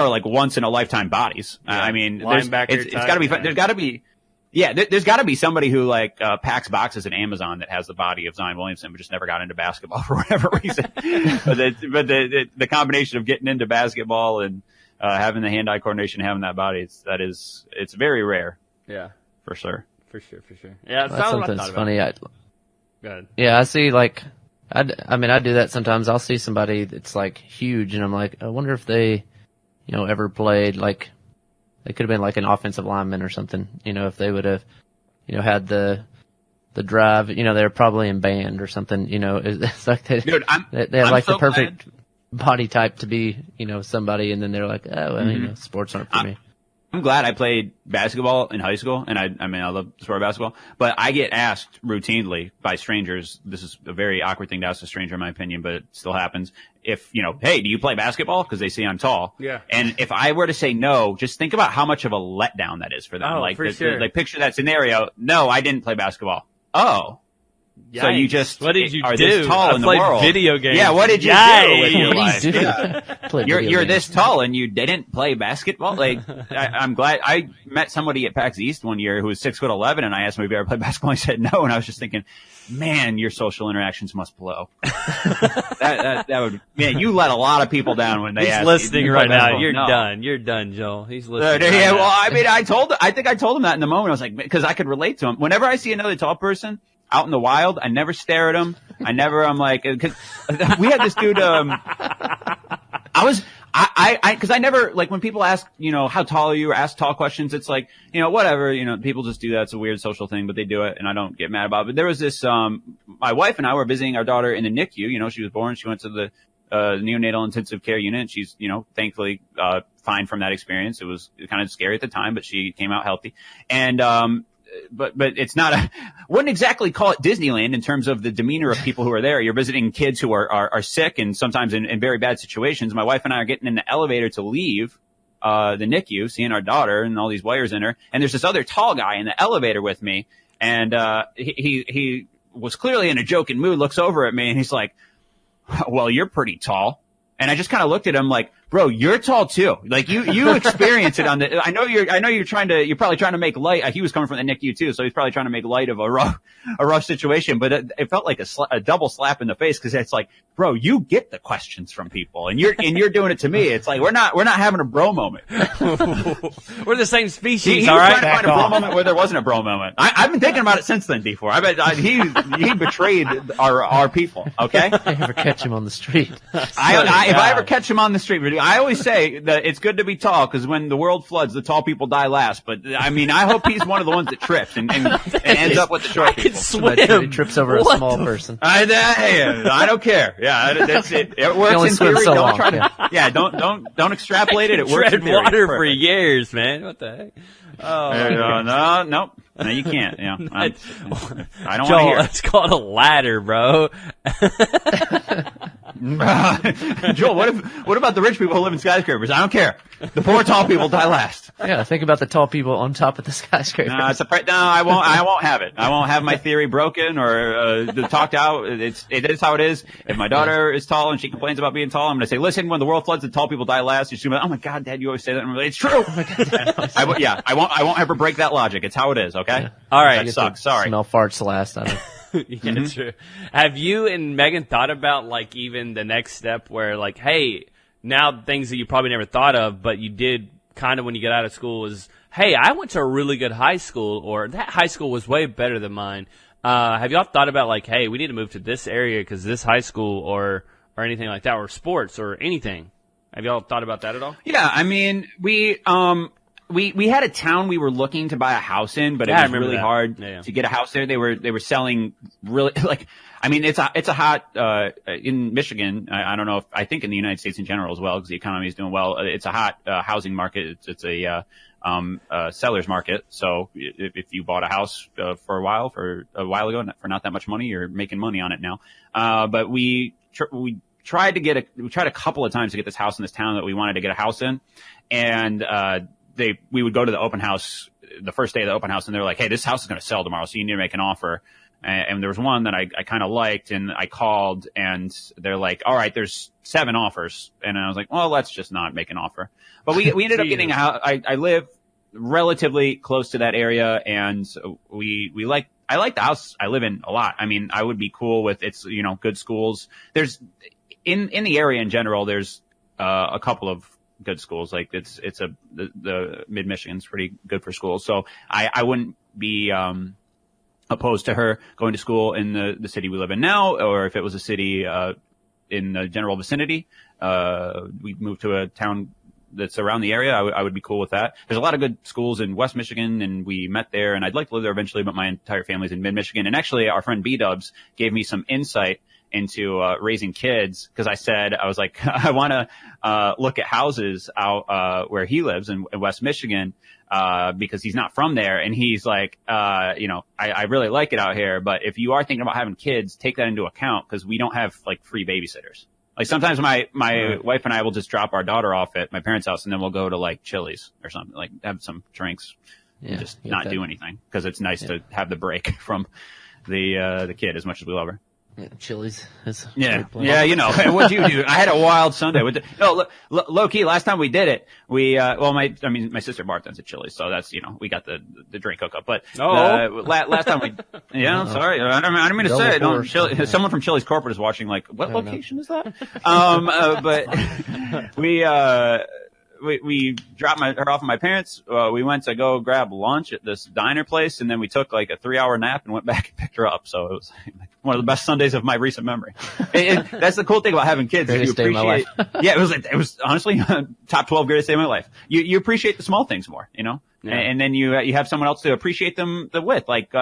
like once in a lifetime bodies. Yeah. I mean, it's got to be, there's got to be, there's got to be somebody who packs boxes at Amazon that has the body of Zion Williamson, but just never got into basketball for whatever reason. but the combination of getting into basketball and having the hand-eye coordination, having that body, it's very rare. Yeah, for sure. For sure. Yeah, that's something's funny. Go ahead. Yeah, I see. I do that sometimes. I'll see somebody that's like huge, and I'm like, I wonder if they, ever played like, they could have been like an offensive lineman or something. If they would have, had the drive. They're probably in band or something. It's like they have like the perfect body type to be, somebody, and then they're like, oh, sports aren't for me. I'm glad I played basketball in high school, and I love the sport of basketball, but I get asked routinely by strangers, this is a very awkward thing to ask a stranger in my opinion, but it still happens, if, hey, do you play basketball? Because they see I'm tall. Yeah. And if I were to say no, just think about how much of a letdown that is for them. Oh, for sure. Picture that scenario. No, I didn't play basketball. Oh. Yikes. So you just what did you are do? this tall I in the played world. Video games. Yeah, what did you do with your life? You're this tall and you didn't play basketball. I'm glad I met somebody at PAX East one year who was 6'11", and I asked him if he ever played basketball. He said no, and I was just thinking, man, your social interactions must blow. that would, man, you let a lot of people down when they. He's listening right now. You're done. You're done, Joel. He's listening. Well, I mean, I think I told him that in the moment. I was like, because I could relate to him. Whenever I see another tall person out in the wild, I never stare at him. I'm like, cause we had this dude, cause I never, when people ask, how tall are you, or ask tall questions, it's like, whatever, people just do that. It's a weird social thing, but they do it, and I don't get mad about it. But there was this, my wife and I were visiting our daughter in the NICU. She was born, she went to the, neonatal intensive care unit. She's, thankfully, fine from that experience. It was kind of scary at the time, but she came out healthy. And, but it's not wouldn't exactly call it Disneyland in terms of the demeanor of people who are there. You're visiting kids who are sick and sometimes in very bad situations. My wife and I are getting in the elevator to leave, the NICU, seeing our daughter and all these wires in her. And there's this other tall guy in the elevator with me. And, he was clearly in a joking mood, looks over at me and he's like, well, you're pretty tall. And I just kind of looked at him like, bro, you're tall too. Like you experience it on the, I know you're probably trying to make light. He was coming from the NICU too, so he's probably trying to make light of a rough situation, but it felt like a double slap in the face, because it's like, bro, you get the questions from people, and you're doing it to me. It's like, we're not having a bro moment. We're the same species, he all was right? trying to find a bro moment where there wasn't a bro moment. I've been thinking about it since then, D4. I bet he betrayed our people, okay? I ever catch him on the street. If I ever catch him on the street, I always say that it's good to be tall, because when the world floods, the tall people die last. But I mean, I hope he's one of the ones that trips and ends up with the short people. Somebody trips over a small person. I don't care. Yeah, that's it. It works in theory. So don't try to. Don't extrapolate it. It works in theory. Water for years, man. What the heck? Oh, no, you can't. I don't want to Joel, hear. that's called a ladder, bro. Joel, what about the rich people who live in skyscrapers? I don't care. The poor tall people die last. Yeah, think about the tall people on top of the skyscraper. No, I won't have it. I won't have my theory broken or talked out. It is how it is. If my daughter is tall and she complains about being tall, I'm going to say, listen, when the world floods, the tall people die last. She's going to be like, oh my God, Dad, you always say that. And I'm like, it's true. Oh my God, Dad, I won't ever break that logic. It's how it is. Okay. Yeah. All right. That sucks. Sorry. Smell farts last. I don't. Yeah, true. Have you and Megan thought about, like, even the next step where, like, hey, now things that you probably never thought of, but you did kind of when you get out of school is, hey, I went to a really good high school, or that high school was way better than mine. Have y'all thought about, like, hey, we need to move to this area because this high school, or anything like that, or sports or anything? Have y'all thought about that at all? Yeah, I mean, we had a town we were looking to buy a house in, but it was really hard to get a house there. They were selling really, like, I mean, it's a hot, in Michigan. I don't know I think in the United States in general as well, because the economy is doing well. It's a hot, housing market. It's a seller's market. So if you bought a house, for a while ago, for not that much money, you're making money on it now. But we tried a couple of times to get this house in this town that we wanted to get a house in. And, we would go to the open house the first day of the open house, and they're like, hey, this house is going to sell tomorrow, so you need to make an offer. And there was one that I kind of liked, and I called, and they're like, all right, there's 7 offers. And I was like, well, let's just not make an offer. But we ended up getting a house. I live relatively close to that area, and I like the house I live in a lot. I mean, I would be cool with it's, good schools. There's in the area in general, there's a couple of good schools. Like the mid Michigan's pretty good for schools. So I wouldn't be opposed to her going to school in the city we live in now, or if it was a city in the general vicinity, we moved to a town that's around the area. I would be cool with that. There's a lot of good schools in West Michigan, and we met there, and I'd like to live there eventually, but my entire family's in mid Michigan. And actually our friend B-Dubs gave me some insight into raising kids, because I was like, I want to look at houses out where he lives in West Michigan, because he's not from there, and he's like, I really like it out here, but if you are thinking about having kids, take that into account, because we don't have like free babysitters. Like sometimes my wife and I will just drop our daughter off at my parents' house, and then we'll go to like Chili's or something, like have some drinks, and just not do anything, because it's nice to have the break from the kid, as much as we love her. Yeah, Chili's is what'd you do? I had a wild Sunday. Low key, last time we did it, my sister bartends at Chili's, so that's, we got the drink hookup. But last time I'm sorry, I don't mean to say it. Someone from Chili's corporate is watching. Like, what location is that? But we dropped her off at my parents. We went to go grab lunch at this diner place, and then we took like a 3-hour nap and went back and picked her up. So it was like one of the best Sundays of my recent memory. That's the cool thing about having kids. Greatest day of my life. Yeah, it was honestly top 12 greatest day of my life. You appreciate the small things more, Yeah. And then you have someone else to appreciate them with. Like,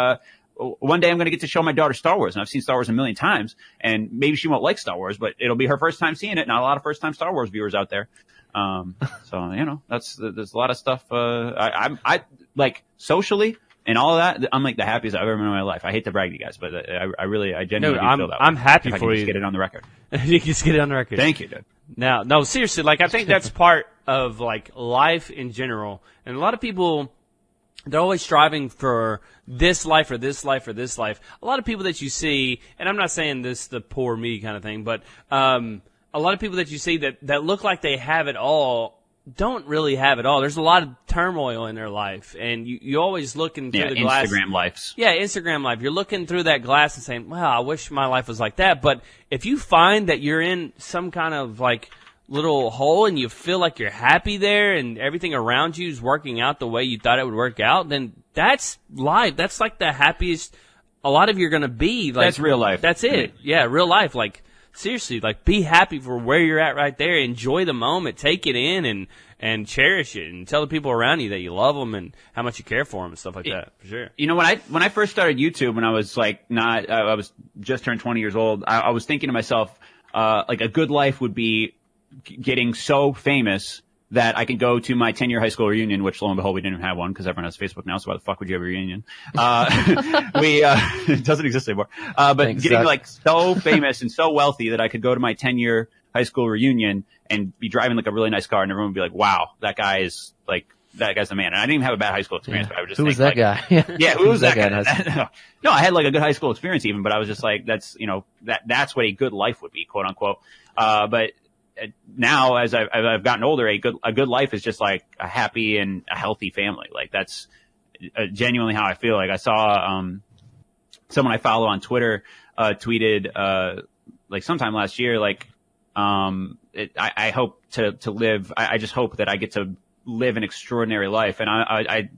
one day I'm going to get to show my daughter Star Wars, and I've seen Star Wars a million times, and maybe she won't like Star Wars, but it'll be her first time seeing it. Not a lot of first time Star Wars viewers out there. So, there's a lot of stuff, I like socially and all of that. I'm like the happiest I've ever been in my life. I hate to brag to you guys, but I genuinely feel that way. I'm happy if I for can you. Just get it on the record. You can just get it on the record. Thank you, dude. Now, no, seriously, like I think that's part of like life in general. And a lot of people, they're always striving for this life or this life or this life. A lot of people that you see, and I'm not saying this the poor me kind of thing, but a lot of people that you see that look like they have it all don't really have it all. There's a lot of turmoil in their life, and you always looking through the glass. Instagram lives. Yeah, Instagram life. You're looking through that glass and saying, "Wow, I wish my life was like that." But if you find that you're in some kind of like little hole and you feel like you're happy there, and everything around you is working out the way you thought it would work out, then that's life. That's like the happiest a lot of you are going to be. Like, that's real life. That's it. Yeah, real life. Like, seriously, like, be happy for where you're at right there. Enjoy the moment. Take it in and cherish it, and tell the people around you that you love them and how much you care for them and stuff like that. For sure. You know, when I first started YouTube, when I was like I was just turned 20 years old, I was thinking to myself, like, a good life would be getting so famous that I could go to my 10-year high school reunion, which lo and behold, we didn't even have one because everyone has Facebook now. So why the fuck would you have a reunion? It doesn't exist anymore. But Thanks, getting Zach. like so famous and so wealthy that I could go to my 10-year high school reunion and be driving like a really nice car, and everyone would be like, wow, that guy's the man. And I didn't even have a bad high school experience, but I would just Who was think, that like, guy? yeah, who was that guy? in high school? No, I had like a good high school experience even, but I was just like, that's what a good life would be, quote unquote. But now, as I've gotten older, a good life is just like a happy and a healthy family. Like, that's genuinely how I feel. Like, I saw someone I follow on Twitter tweeted like sometime last year, like, I hope to live. I just hope that I get to live an extraordinary life. And I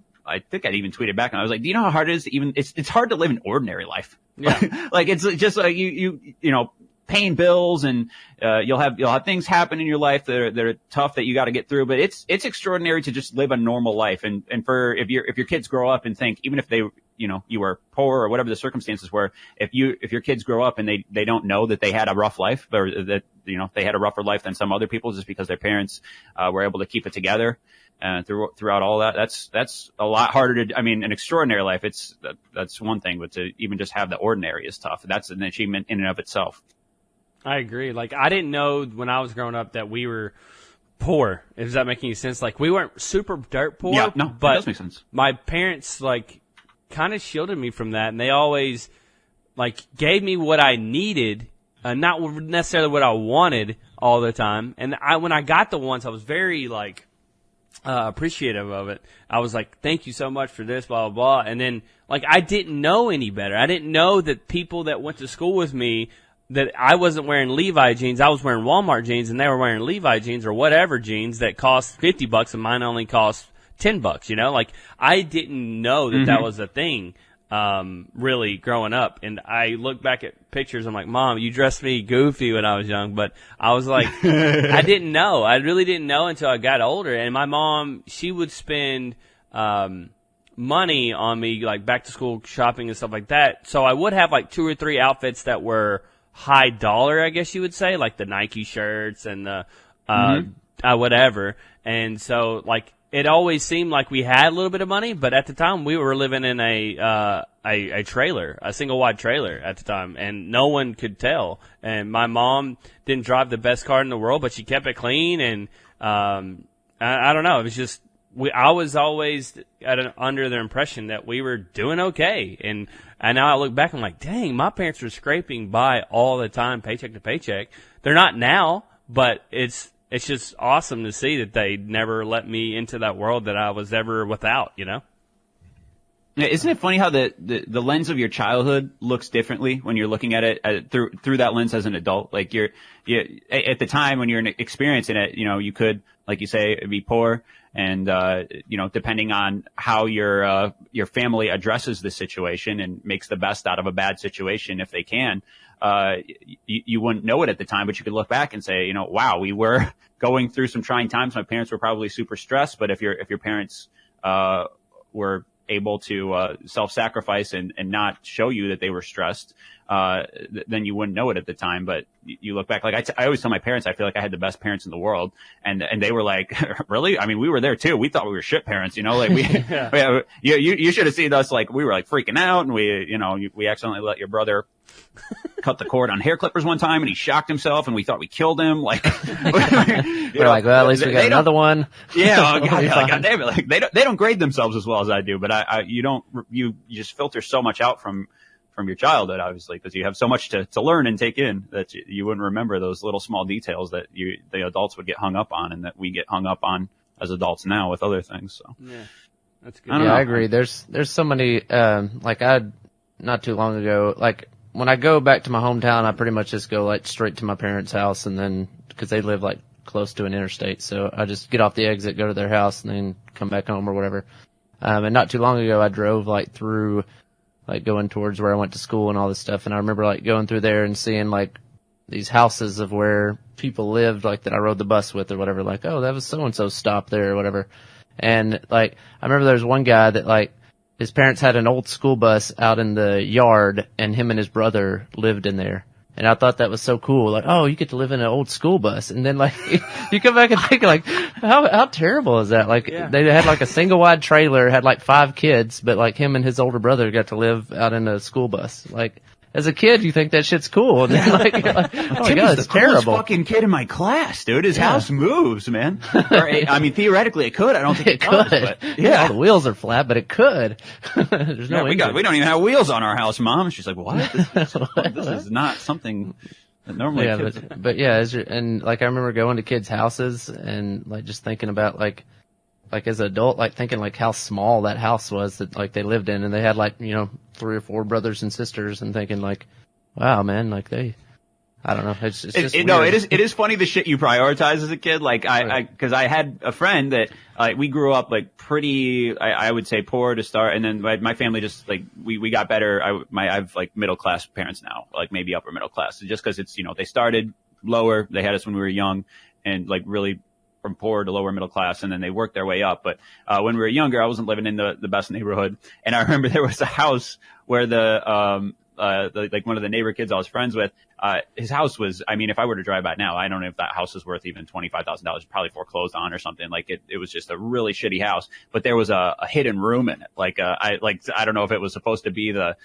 think I'd even tweeted back, and I was like, do you know how hard it is to even? It's hard to live an ordinary life. Yeah. Like, it's just like you know, paying bills, and you'll have things happen in your life that are tough that you got to get through. But it's extraordinary to just live a normal life. And for if your kids grow up and think, even if they, you know, you were poor or whatever the circumstances were, if your kids grow up and they don't know that they had a rough life, or that, you know, they had a rougher life than some other people just because their parents were able to keep it together throughout all that, that's a lot harder to. I mean, an extraordinary life, that's one thing, but to even just have the ordinary is tough. That's an achievement in and of itself. I agree. Like, I didn't know when I was growing up that we were poor. Does that make any sense? Like, we weren't super dirt poor. Yeah, no, but that does make sense. My parents, like, kind of shielded me from that, and they always, like, gave me what I needed, not necessarily what I wanted all the time. And when I got the ones, I was very, like, appreciative of it. I was like, thank you so much for this, blah, blah, blah. And then, like, I didn't know any better. I didn't know that people that went to school with me, that I wasn't wearing Levi jeans, I was wearing Walmart jeans, and they were wearing Levi jeans or whatever jeans that cost $50 and mine only cost $10, you know? Like, I didn't know that that was a thing, really growing up. And I look back at pictures, I'm like, Mom, you dressed me goofy when I was young, but I was like, I didn't know. I really didn't know until I got older. And my mom, she would spend, money on me, like back to school shopping and stuff like that. So I would have like 2 or 3 outfits that were high dollar, I guess you would say, like the Nike shirts and the whatever. And so, like, it always seemed like we had a little bit of money, but at the time we were living in a trailer, a single wide trailer at the time, and no one could tell. And my mom didn't drive the best car in the world, but she kept it clean. And I don't know, it was just I was always under the impression that we were doing okay. And now I look back, I'm like, dang, my parents were scraping by all the time, paycheck to paycheck. They're not now, but it's just awesome to see that they never let me into that world that I was ever without, you know? Yeah, isn't it funny how the lens of your childhood looks differently when you're looking at it through that lens as an adult? Like, you at the time when you're experiencing it, you know, you could, like you say, be poor. And, you know, depending on how your family addresses the situation and makes the best out of a bad situation, if they can, you wouldn't know it at the time, but you could look back and say, you know, wow, we were going through some trying times. My parents were probably super stressed, but if your parents, were able to, self-sacrifice and not show you that they were stressed, then you wouldn't know it at the time. But you look back, like I always tell my parents, I feel like I had the best parents in the world. And they were like, really? I mean, we were there too. We thought we were shit parents, you know, like you should have seen us. Like, we were like freaking out, and we accidentally let your brother cut the cord on hair clippers one time, and he shocked himself, and we thought we killed him. Like, We're like, well, at least we got another one. Yeah. Oh, God damn it. Like, they don't grade themselves as well as I do, but you just filter so much out from from your childhood, obviously, because you have so much to learn and take in that you wouldn't remember those little small details that the adults would get hung up on and that we get hung up on as adults now with other things. So yeah, that's good. I agree. There's so many, not too long ago, like when I go back to my hometown, I pretty much just go like straight to my parents' house, and then, cause they live like close to an interstate. So I just get off the exit, go to their house, and then come back home or whatever. And not too long ago, I drove like through, like going towards where I went to school and all this stuff. And I remember like going through there and seeing like these houses of where people lived, like that I rode the bus with or whatever. Like, oh, that was so-and-so's stop there or whatever. And like, I remember there was one guy that like, his parents had an old school bus out in the yard, and him and his brother lived in there. And I thought that was so cool. Like, oh, you get to live in an old school bus. And then like, you come back and think like, how terrible is that? Like, they had like a single wide trailer, had like 5 kids, but like him and his older brother got to live out in a school bus. Like, as a kid, you think that shit's cool. And then like oh my God, it's terrible. Fucking kid in my class, dude. His house moves, man. Or, I mean, theoretically it could. I don't think it could. Does, but all the wheels are flat, but it could. There's no we don't even have wheels on our house, Mom. She's like, what? This is not something that normally kids. But yeah, and like I remember going to kids' houses and like just thinking about like as an adult, like thinking like how small that house was that like they lived in, and they had like, 3 or 4 brothers and sisters, and thinking like, wow, man, like I don't know. It's just no, it is funny the shit you prioritize as a kid. Like cause I had a friend that, we grew up like pretty, I would say poor to start. And then my family just like, we got better. I've like middle class parents now, like maybe upper middle class. So just cause it's, they started lower. They had us when we were young and like really from poor to lower middle class, and then they worked their way up. But when we were younger, I wasn't living in the best neighborhood. And I remember there was a house where like one of the neighbor kids I was friends with, his house was, I mean, if I were to drive by now, I don't know if that house is worth even $25,000, probably foreclosed on or something. Like it was just a really shitty house, but there was a hidden room in it. Like, I don't know if it was supposed to be where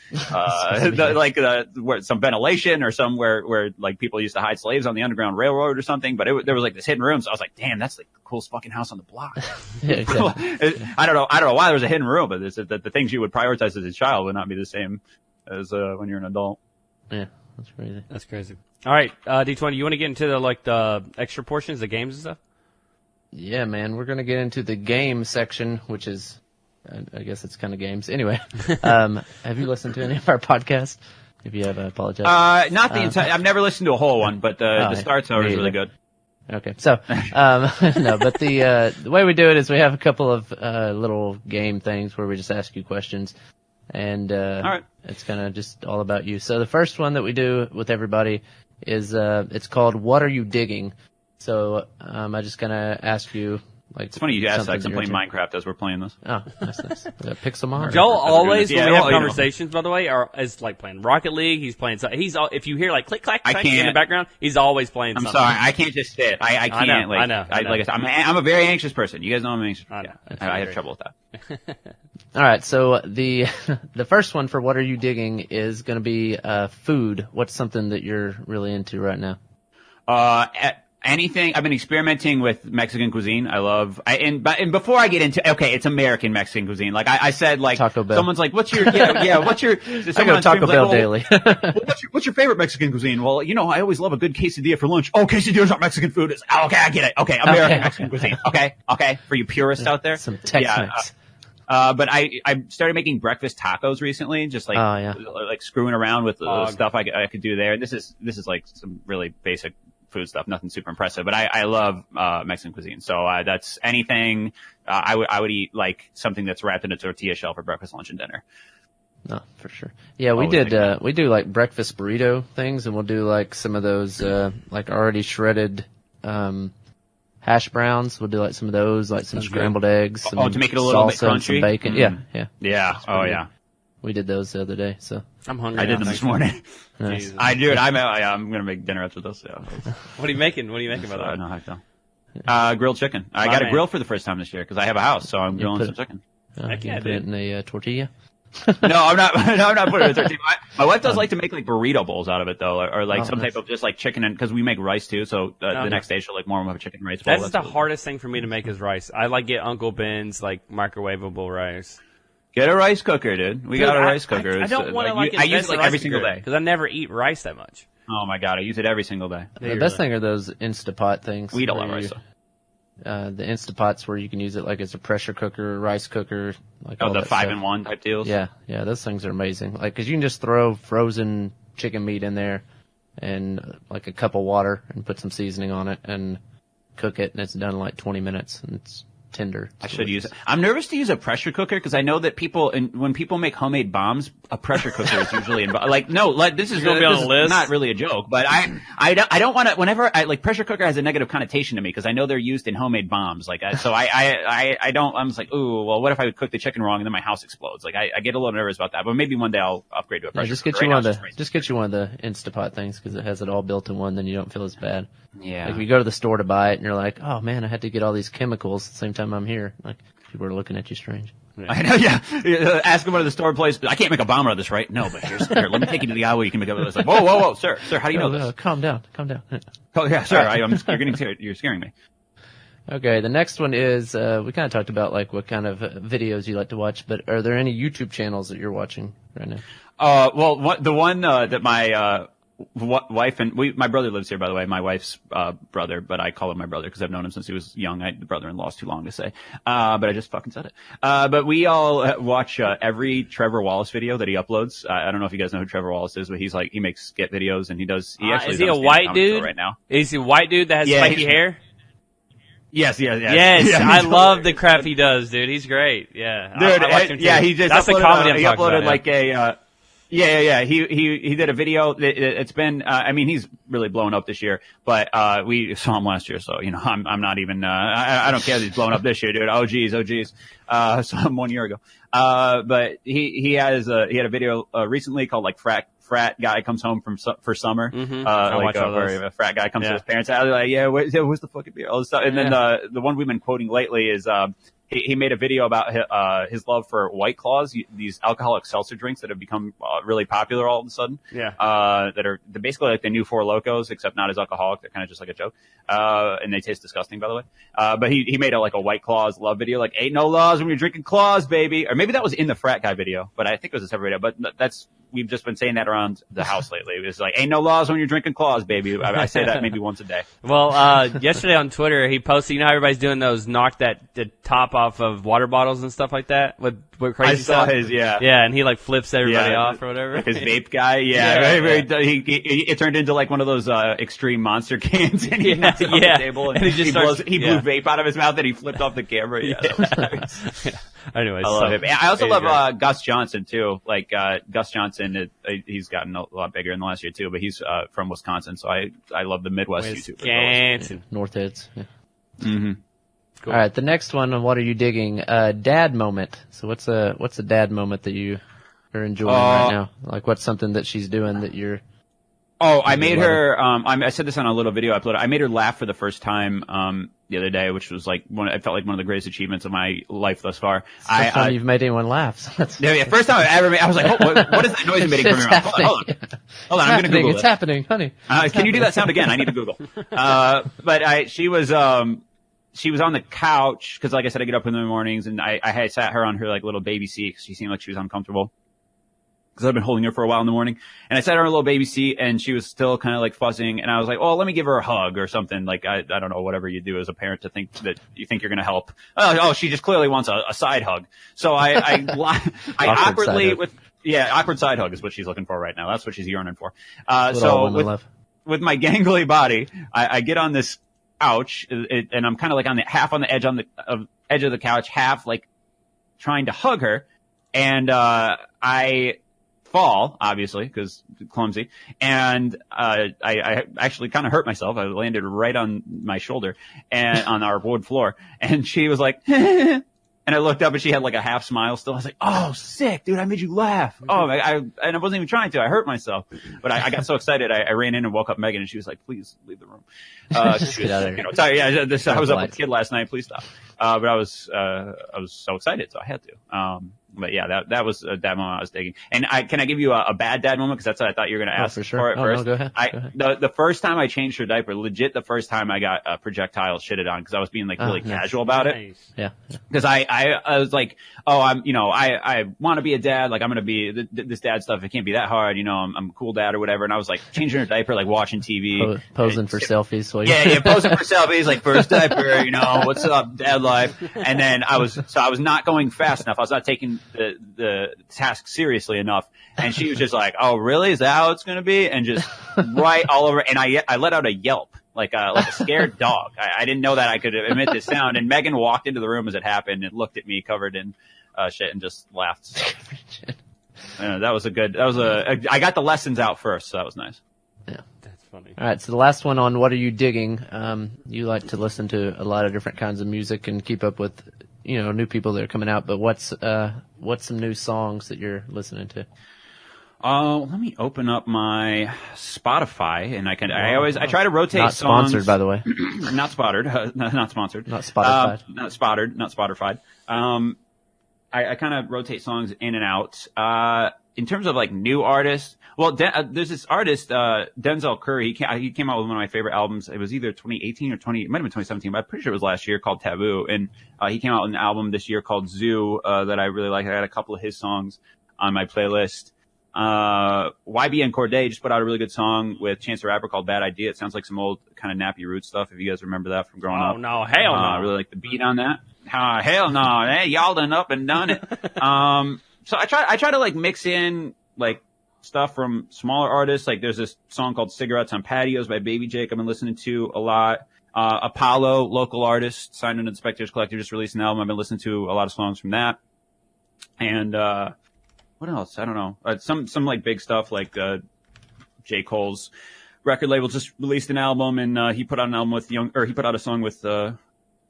some ventilation or somewhere where like people used to hide slaves on the Underground Railroad or something, but there was like this hidden room. So I was like, damn, that's like the coolest fucking house on the block. Yeah, exactly. I don't know why there was a hidden room, but the things you would prioritize as a child would not be the same as when you're an adult. Yeah, that's crazy. That's crazy. All right, D20, you want to get into the extra portions, the games and stuff? Yeah, man, we're gonna get into the game section, which is, I guess it's kind of games. Anyway, have you listened to any of our podcasts? If you have, I apologize. Not the entire. I've never listened to a whole one, but the starts are really good. Okay, so no, but the way we do it is we have a couple of little game things where we just ask you questions. And all right. It's kind of just all about you. So the first one that we do with everybody is it's called "What Are You Digging?" So I just kind of ask you like. It's funny you asked that 'cause I'm playing Minecraft as we're playing this. Oh, nice. Pixel art. Joel always when we have conversations, by the way, is like playing Rocket League. He's playing. If you hear like click clack clack in the background, he's always playing. I'm something. sorry, I can't just sit. I can't. I know. Like I'm a very anxious person. You guys know I'm anxious. I know. I have trouble with that. All right, so the first one for "What Are You Digging?" is going to be food. What's something that you're really into right now? Anything. I've been experimenting with Mexican cuisine. I love. And before I get into, okay, it's American Mexican cuisine. Like I said, like Taco Bell. Someone's like, "What's your what's your?" I go Taco Bell daily. What's your favorite Mexican cuisine? Well, I always love a good quesadilla for lunch. Oh, quesadillas aren't Mexican food. Okay, I get it. Okay, American Mexican cuisine. Okay, for you purists out there. Some Tex-Mex. But I started making breakfast tacos recently, just like screwing around with the stuff I could do there. This is like some really basic food stuff, nothing super impressive, but I love Mexican cuisine. So that's anything I would eat, like something that's wrapped in a tortilla shell for breakfast, lunch, and dinner. No, for sure. Yeah, we do like breakfast burrito things, and we'll do like some of those like already shredded hash browns. We'll do like some of those, like some scrambled eggs. Some to make it a little bit salsa, crunchy. some bacon. Yeah. Oh yeah. We did those the other day, so. I'm hungry. I did them this morning. Nice. I'm gonna make dinner after this. Yeah. What are you making? By the way? No, I grilled chicken. I got a grill for the first time this year because I have a house, so I'm grilling some chicken. Put it in a tortilla. No, I'm not putting it in a tortilla. My wife does like to make like burrito bowls out of it though, or like some type of just like chicken, and because we make rice too, so the next day she'll like warm up a chicken rice bowl. That's the hardest thing for me to make is rice. I like get Uncle Ben's like microwavable rice. Get a rice cooker, dude. We got a rice cooker. I don't want to I use it like every single day because I never eat rice that much. Oh my god, I use it every single day. The best thing are those Instapot things. We eat a lot of rice. The Instapots where you can use it like it's a pressure cooker, rice cooker, like all the that 5-in-1 type deals. Yeah, those things are amazing. Like, cause you can just throw frozen chicken meat in there and like a cup of water and put some seasoning on it and cook it, and it's done in like 20 minutes, and it's tender. I should use it. I'm nervous to use a pressure cooker because I know that when people make homemade bombs, a pressure cooker is usually involved. Like, no, this is gonna be on the list. Not really a joke, but I don't want to. Whenever pressure cooker has a negative connotation to me because I know they're used in homemade bombs. Like, so I don't. I'm just like, ooh, well, what if I would cook the chicken wrong and then my house explodes? Like, I get a little nervous about that. But maybe one day I'll upgrade to a pressure cooker. Just get you one of the Instapot things because it has it all built in one. Then you don't feel as bad. Yeah. Like if you go to the store to buy it and you're like, oh man, I had to get all these chemicals at the same time I'm here. Like people are looking at you strange. Yeah. I know, yeah. Ask them at the store place. I can't make a bomb out of this, right? No, but here, let me take you to the aisle where you can make it. It's like, whoa, sir, how do you know this? Calm down. Oh yeah, sir, you're scaring me. Okay, the next one is, we kind of talked about like what kind of videos you like to watch, but are there any YouTube channels that you're watching right now? Well, the one that my wife and my brother lives here, by the way, my wife's brother, but I call him my brother because I've known him since he was young. The brother-in-law's too long to say, but I just fucking said it. But we all watch every Trevor Wallace video that he uploads. I don't know if you guys know who Trevor Wallace is, but he makes skit videos and he actually is he a white dude right now? Is he a white dude that has spiky hair? Yes. I love the crap he does, dude. He's great. Yeah, dude. I watched him too. He just that's uploaded, the comedy he I'm talking uploaded about, like a. Yeah. He did a video. It's been, I mean, he's really blown up this year, but, we saw him last year. So, I'm not even, I don't care that he's blown up this year, dude. Oh geez. Saw him 1 year ago. But he had a video, recently called like frat guy comes home for summer. Mm-hmm. Where a frat guy comes to his parents' house. Like, what's the fucking deal? All this stuff. And then, the one we've been quoting lately is, he made a video about his love for White Claws, these alcoholic seltzer drinks that have become really popular all of a sudden. Yeah. They're basically like the new Four Locos, except not as alcoholic. They're kind of just like a joke. And they taste disgusting, by the way. But he made a White Claws love video, like, ain't no laws when you're drinking claws, baby. Or maybe that was in the frat guy video, but I think it was a separate video. But we've just been saying that around the house lately. It's like, ain't no laws when you're drinking claws, baby. I say that maybe once a day. Well, yesterday on Twitter, he posted, everybody's doing those knock the top off of water bottles and stuff like that with crazy stuff. I saw his, yeah. Yeah, and he flips everybody off or whatever. Like his vape guy, it turned into like one of those, extreme monster cans and he knocks it off the table and he blew vape out of his mouth and he flipped off the camera. Yeah, that was nice. Anyways, I love him. I also love, Gus Johnson too. Like, Gus Johnson, he's gotten a lot bigger in the last year too, but he's, from Wisconsin. So I love the Midwest YouTubers. Wisconsin. Northheads. Yeah. Mm-hmm. Cool. All right, the next one. What are you digging? Dad moment. So what's a dad moment that you are enjoying right now? Like what's something that she's doing that you're? Oh, I made her. I said this on a little video I uploaded. I made her laugh for the first time the other day, which was like I felt like one of the greatest achievements of my life thus far. First time you've made anyone laugh. First time I ever made. I was like, what is that noise emitting from your mouth? Hold on, I'm gonna Google it. It's happening, honey. Can you do that sound again? I need to Google. But she was on the couch because, like I said, I get up in the mornings and I had sat her on her like little baby seat because she seemed like she was uncomfortable. Because I've been holding her for a while in the morning, and I sat her on a little baby seat, and she was still kind of like fussing, and I was like, "Oh, let me give her a hug or something." Like I don't know, whatever you do as a parent to think that you think you're going to help. Oh, she just clearly wants a side hug. So I awkwardly awkward side hug is what she's looking for right now. That's what she's yearning for. So with my gangly body, I get on this couch, and I'm kind of like half on the edge edge of the couch, half like trying to hug her, and I fall, obviously, because clumsy, and I actually kind of hurt myself. I landed right on my shoulder and on our wood floor, and she was like, and I looked up and she had like a half smile still. I was like, oh, sick, dude, I made you laugh. Oh, and I wasn't even trying to. I hurt myself, but I got so excited. I ran in and woke up Megan, and she was like, please leave the room. She was, sorry, I was up with the kid last night. Please stop. But I was so excited, so I had to. But yeah, that was a dad moment I was digging. And can I give you a bad dad moment? Cause that's what I thought you were going to ask for sure. for it first. No, go ahead. Go ahead. The first time I changed her diaper, legit the first time I got a projectile shitted on, cause I was being like really casual about it. Yeah. Cause I was like, oh, I want to be a dad. Like I'm going to be this dad stuff. It can't be that hard. I'm a cool dad or whatever. And I was like changing her diaper, like watching TV. Posing for selfies. So yeah, posing for selfies, like first diaper, what's up, dad life. And then I was not going fast enough. I was not taking the task seriously enough. And she was just like, oh, really? Is that how it's going to be? And just right all over. And I let out a yelp, like a scared dog. I didn't know that I could emit this sound. And Megan walked into the room as it happened and looked at me covered in shit and just laughed. So, I got the lessons out first. So that was nice. Yeah. That's funny. All right. So the last one on what are you digging? You like to listen to a lot of different kinds of music and keep up with, new people that are coming out, but what's some new songs that you're listening to? Let me open up my Spotify and I try to rotate not songs. Sponsored, by the way. Not spotted. Not sponsored. Not Spotify. Not spotted. Not Spotify. I kind of rotate songs in and out. In terms of like new artists, well, there's this artist, Denzel Curry. He came out with one of my favorite albums. It was either 2018 or it might have been 2017, but I'm pretty sure it was last year, called Taboo. And, he came out with an album this year called Zoo, that I really like. I got a couple of his songs on my playlist. YBN Corday just put out a really good song with Chance the Rapper called Bad Idea. It sounds like some old kind of Nappy Roots stuff, if you guys remember that from growing up. Oh, no, hell no. I really like the beat on that. Hell no. Hey, y'all done up and done it. So I try to like mix in like stuff from smaller artists. Like there's this song called Cigarettes on Patios by Baby Jake I've been listening to a lot. Apollo, local artist, signed into the Spectators Collective, just released an album. I've been listening to a lot of songs from that. And, what else? I don't know. Some like big stuff like, J. Cole's record label just released an album and, he put out an album with he put out a song with,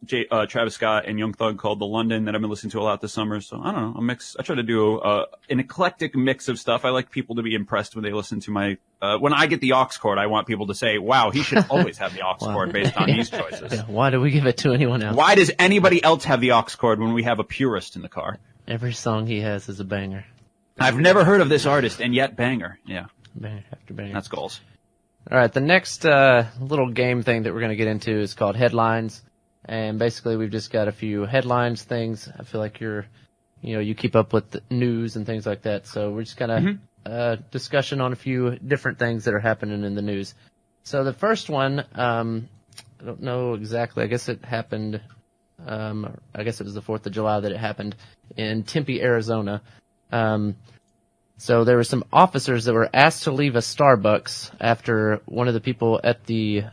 Travis Scott and Young Thug called The London that I've been listening to a lot this summer. So I don't know, I try to do, an eclectic mix of stuff. I like people to be impressed when they listen to my, when I get the aux cord, I want people to say, wow, he should always have the aux cord based on these choices. Yeah, why do we give it to anyone else? Why does anybody else have the aux cord when we have a purist in the car? Every song he has is a banger. I've never heard of this artist, and yet banger. Yeah. Banger after banger. That's goals. All right, the next little game thing that we're going to get into is called Headlines. And basically, we've just got a few headlines things. I feel like you keep up with the news and things like that. So we're just kind of discussion on a few different things that are happening in the news. So the first one, I don't know exactly. I guess it happened. I guess it was the 4th of July that it happened in Tempe, Arizona. So there were some officers that were asked to leave a Starbucks after one of the people at the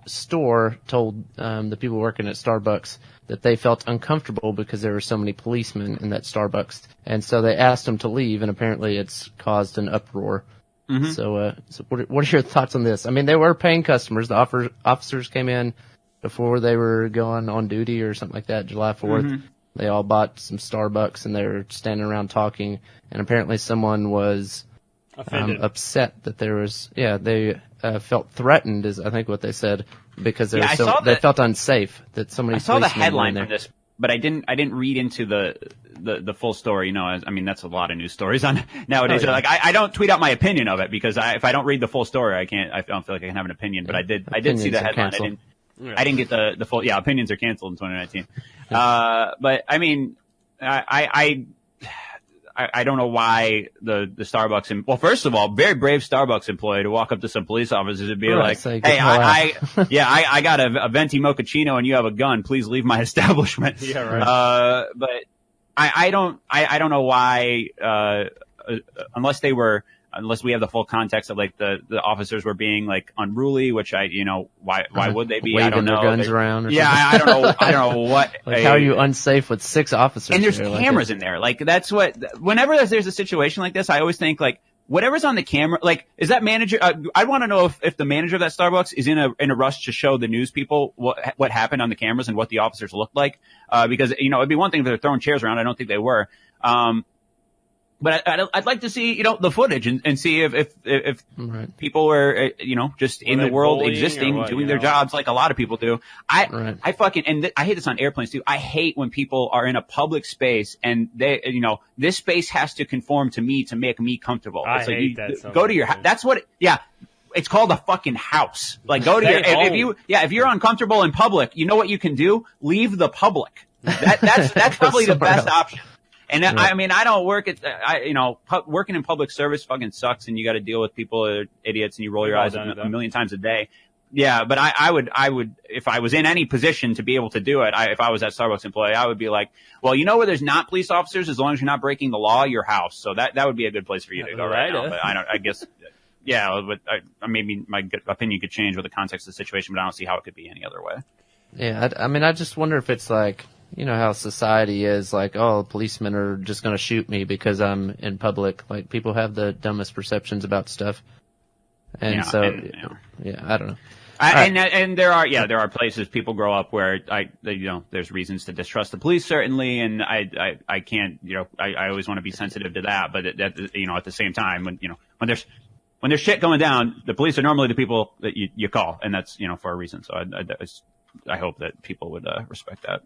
store told the people working at Starbucks that they felt uncomfortable because there were so many policemen in that Starbucks. And so they asked them to leave, and apparently it's caused an uproar. Mm-hmm. So what are your thoughts on this? I mean, they were paying customers. The officers came in before they were going on duty or something like that, July 4th. Mm-hmm. They all bought some Starbucks, and they were standing around talking, and apparently someone was upset that there was, they felt threatened, is I think what they said, because they felt unsafe that somebody. I saw the headline from this, but I didn't read into the full story. I mean, that's a lot of news stories on nowadays. Oh, yeah. Like I don't tweet out my opinion of it because if I don't read the full story, I don't feel like I can have an opinion. But I did see the headline. I didn't get the full. Yeah, opinions are canceled in 2019. But I mean, I don't know why the Starbucks. Well, first of all, very brave Starbucks employee to walk up to some police officers and be like, "Hey, I got a venti mochaccino and you have a gun. Please leave my establishment." Yeah, right. But I don't know why, unless we have the full context of like the officers were being like unruly, which why would they be? Waving I don't know. Their guns around. Or I don't know what. Like, how are you unsafe with 6 officers? And there's cameras in there. Like that's what. Whenever there's a situation like this, I always think like whatever's on the camera. Like, is that manager? I want to know if the manager of that Starbucks is in a rush to show the news people what happened on the cameras and what the officers looked like. Because it'd be one thing if they're throwing chairs around. I don't think they were. But I'd like to see, the footage and see if Right. people were, just in the world bullying existing, or what, doing their jobs like a lot of people do. Right. I fucking, and I hate this on airplanes too. I hate when people are in a public space and they, this space has to conform to me to make me comfortable. I It's hate that so go to your, much. that's what, it's called a fucking house. Like go to Stay your, home. if you're uncomfortable in public, you know what you can do? Leave the public. That's probably the Somewhere best else. option. And I mean, I don't work working in public service fucking sucks, and you got to deal with people that are idiots, and you roll your We've all eyes done it, a though. million times a day. Yeah, but I would, if I was in any position to be able to do it, if I was that Starbucks employee, I would be like, well, where there's not police officers, as long as you're not breaking the law, your house. So that would be a good place for you to go right now. But I guess, but maybe my opinion could change with the context of the situation, but I don't see how it could be any other way. Yeah, I mean, I just wonder if it's like, how society is like, oh, policemen are just going to shoot me because I'm in public. Like, people have the dumbest perceptions about stuff. And I don't know. And there are places people grow up where there's reasons to distrust the police, certainly. And I can't, I always want to be sensitive to that. But at the same time, when there's shit going down, the police are normally the people that you call, and that's, for a reason. So I hope that people would respect that.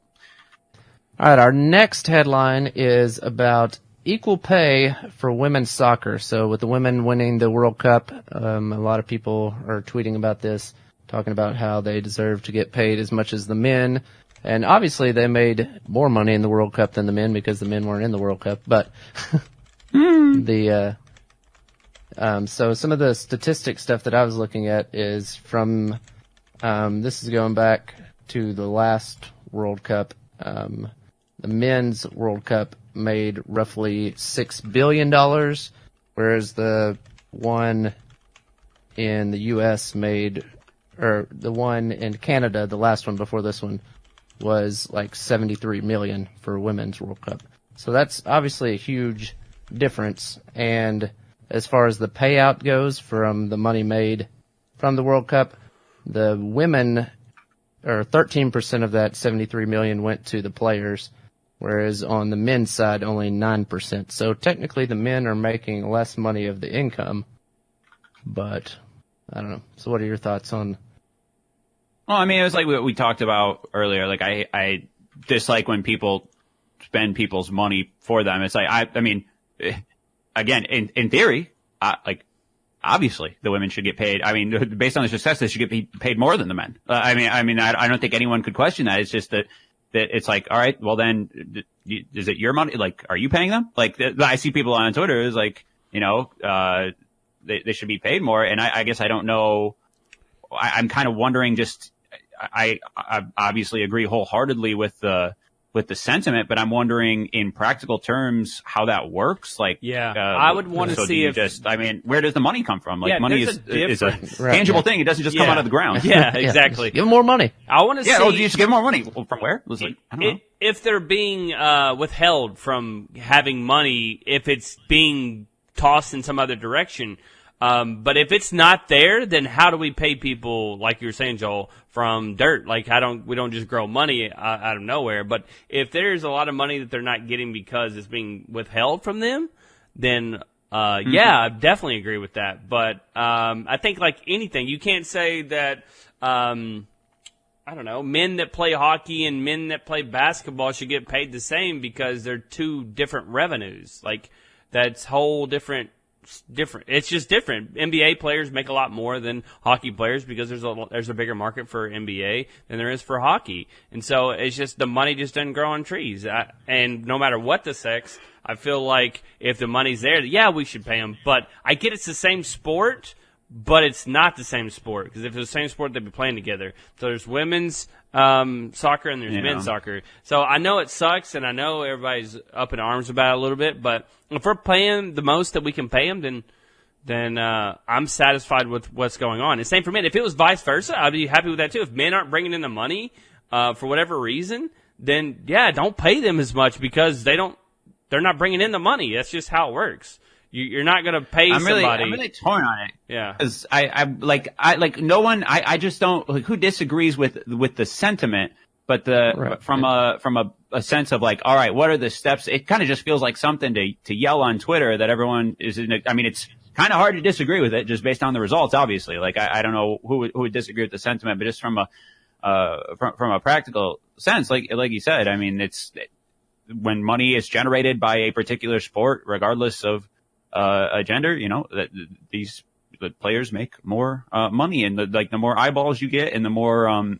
All right, our next headline is about equal pay for women's soccer. So with the women winning the World Cup, a lot of people are tweeting about this, talking about how they deserve to get paid as much as the men. And obviously they made more money in the World Cup than the men because the men weren't in the World Cup. But so some of the statistic stuff that I was looking at is from, this is going back to the last World Cup. The men's World Cup made roughly $6 billion, whereas the one in the U.S. or the one in Canada, the last one before this one, was like $73 million for women's World Cup. So that's obviously a huge difference. And as far as the payout goes from the money made from the World Cup, the women, or 13% of that $73 million went to the players, whereas on the men's side, only 9%. So technically the men are making less money of the income, but I don't know. So what are your thoughts on? Well, I mean, it was like what we talked about earlier. Like I dislike when people spend people's money for them. It's like, I mean, again, in theory, obviously the women should get paid. I mean, based on the success, they should get paid more than the men. I don't think anyone could question that. It's just that it's like, all right, well then, is it your money? Like, are you paying them? Like, I see people on Twitter is like, they should be paid more. And I guess I don't know. I'm kind of wondering just, I obviously agree wholeheartedly with the sentiment, but I'm wondering in practical terms how that works. Like, I would want to see where does the money come from? Like, money is a tangible thing. It doesn't just come out of the ground. Yeah, exactly. Give them more money. I want to see. Yeah, you just give them more money. Well, from where? It was like, I don't know. If they're being withheld from having money, if it's being tossed in some other direction. But if it's not there, then how do we pay people, like you were saying, Joel, from dirt? Like, we don't just grow money out of nowhere. But if there's a lot of money that they're not getting because it's being withheld from them, then, yeah, I definitely agree with that. But, I think like anything, you can't say that, I don't know, men that play hockey and men that play basketball should get paid the same because they're two different revenues. Like, that's whole different. It's just different. NBA players make a lot more than hockey players because there's a bigger market for NBA than there is for hockey. And so it's just the money just doesn't grow on trees. And no matter what the sex, I feel like if the money's there, yeah, we should pay them. But I get it's the same sport, but it's not the same sport because if it's the same sport, they'd be playing together. So there's women's soccer and there's men's soccer. So I know it sucks, and I know everybody's up in arms about it a little bit. But if we're paying the most that we can pay them, then I'm satisfied with what's going on. And same for men. If it was vice versa, I'd be happy with that too. If men aren't bringing in the money for whatever reason, then yeah, don't pay them as much because they're not bringing in the money. That's just how it works. You're not going to pay somebody. I'm really torn on it. Yeah. Because I just don't, like, who disagrees with the sentiment, But from a sense of like, all right, what are the steps? It kind of just feels like something to yell on Twitter that everyone is I mean, it's kind of hard to disagree with it just based on the results, obviously. Like, I don't know who would disagree with the sentiment, but just from a practical sense, like you said, I mean, when money is generated by a particular sport, regardless of a gender, that the players make more money, and the more eyeballs you get and the more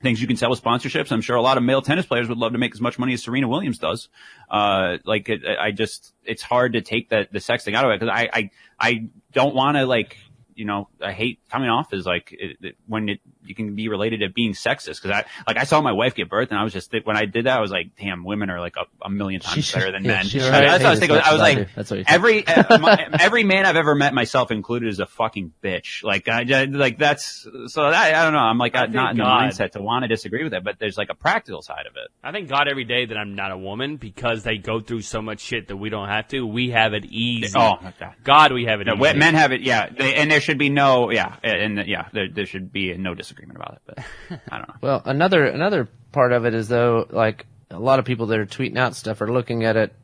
things you can sell with sponsorships. I'm sure a lot of male tennis players would love to make as much money as Serena Williams does. It's hard to take the sex thing out of it, because I don't want to I hate coming off as when you can be related to being sexist, because I saw my wife give birth, and I was just, when I did that, I was like, damn, women are like a million times better than men. That's what I was thinking. I was like, every man I've ever met, myself included, is a fucking bitch. I don't know. I'm not in the mindset to want to disagree with it, but there's a practical side of it. I thank God every day that I'm not a woman, because they go through so much shit that we don't have to. We have it easy. Oh, God, we have it easy. Men have it, yeah. And there should be there should be no disagreement about it, but I don't know. Well, another part of it is, though, a lot of people that are tweeting out stuff are looking at it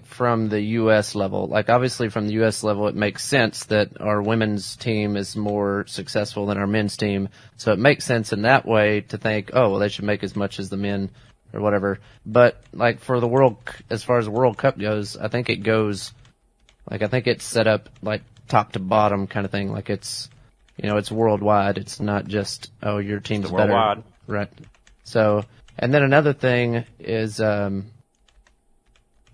from the U.S. level. Obviously from the U.S. level, it makes sense that our women's team is more successful than our men's team. So it makes sense in that way to think, oh, well, they should make as much as the men or whatever. But for the as far as the World Cup goes, I think it goes, I think it's set up top to bottom kind of thing. It's, it's worldwide. It's not just, oh, your team's better. Worldwide. Right. So, and then another thing is, some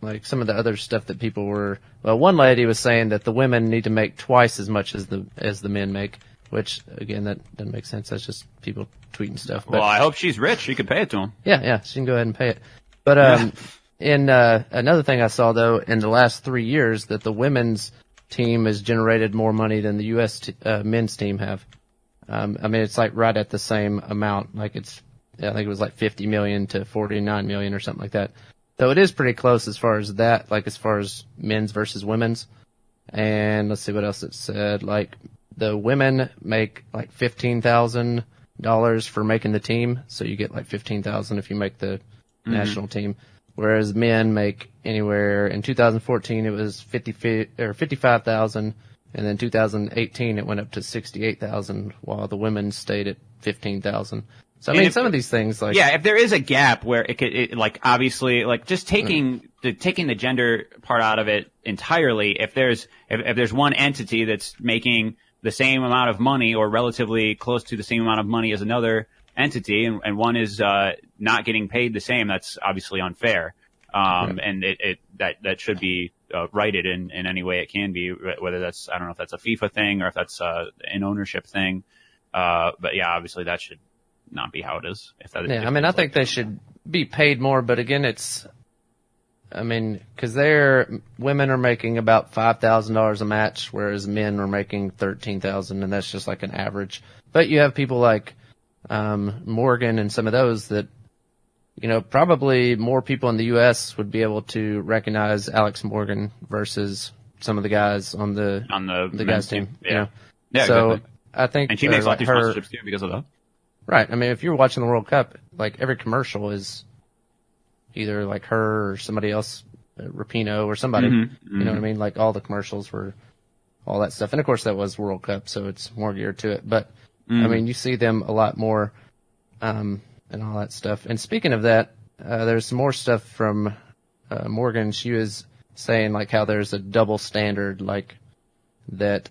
of the other stuff that people were, one lady was saying that the women need to make twice as much as the men make, which, again, that doesn't make sense. That's just people tweeting stuff. But, well, I hope she's rich. She could pay it to them. Yeah, she can go ahead and pay it. But, in, another thing I saw, though, in the last 3 years, that the women's team has generated more money than the U.S. Men's team have. I mean, it's right at the same amount. I think it was 50 million to 49 million or something like that. So it is pretty close as far as that, as far as men's versus women's. And let's see what else it said. The women make $15,000 for making the team. So you get $15,000 if you make the national team. Whereas men make anywhere, in 2014 it was 55,000, and then 2018 it went up to 68,000, while the women stayed at 15,000. So I mean, some of these things if there is a gap where it could, obviously, just taking the gender part out of it entirely, if there's one entity that's making the same amount of money or relatively close to the same amount of money as another entity, and one is not getting paid the same, that's obviously unfair. And that should be righted in any way it can be, whether that's, I don't know if that's a FIFA thing or if that's an ownership thing. But yeah, obviously that should not be how it is. I think they should be paid more, but again, because women are making about $5,000 a match, whereas men are making $13,000, and that's just an average. But you have people like Morgan and some of those that, probably more people in the U.S. would be able to recognize Alex Morgan versus some of the guys on the guys team. Yeah. So exactly. I think, and she makes a lot of sponsorships too because of that. Right. I mean, if you're watching the World Cup, every commercial is either her or somebody else, Rapinoe or somebody. You know what I mean? All the commercials were all that stuff, and of course that was World Cup, so it's more geared to it. But I mean, you see them a lot more. And all that stuff. And speaking of that, there's some more stuff from Morgan. She was saying how there's a double standard, that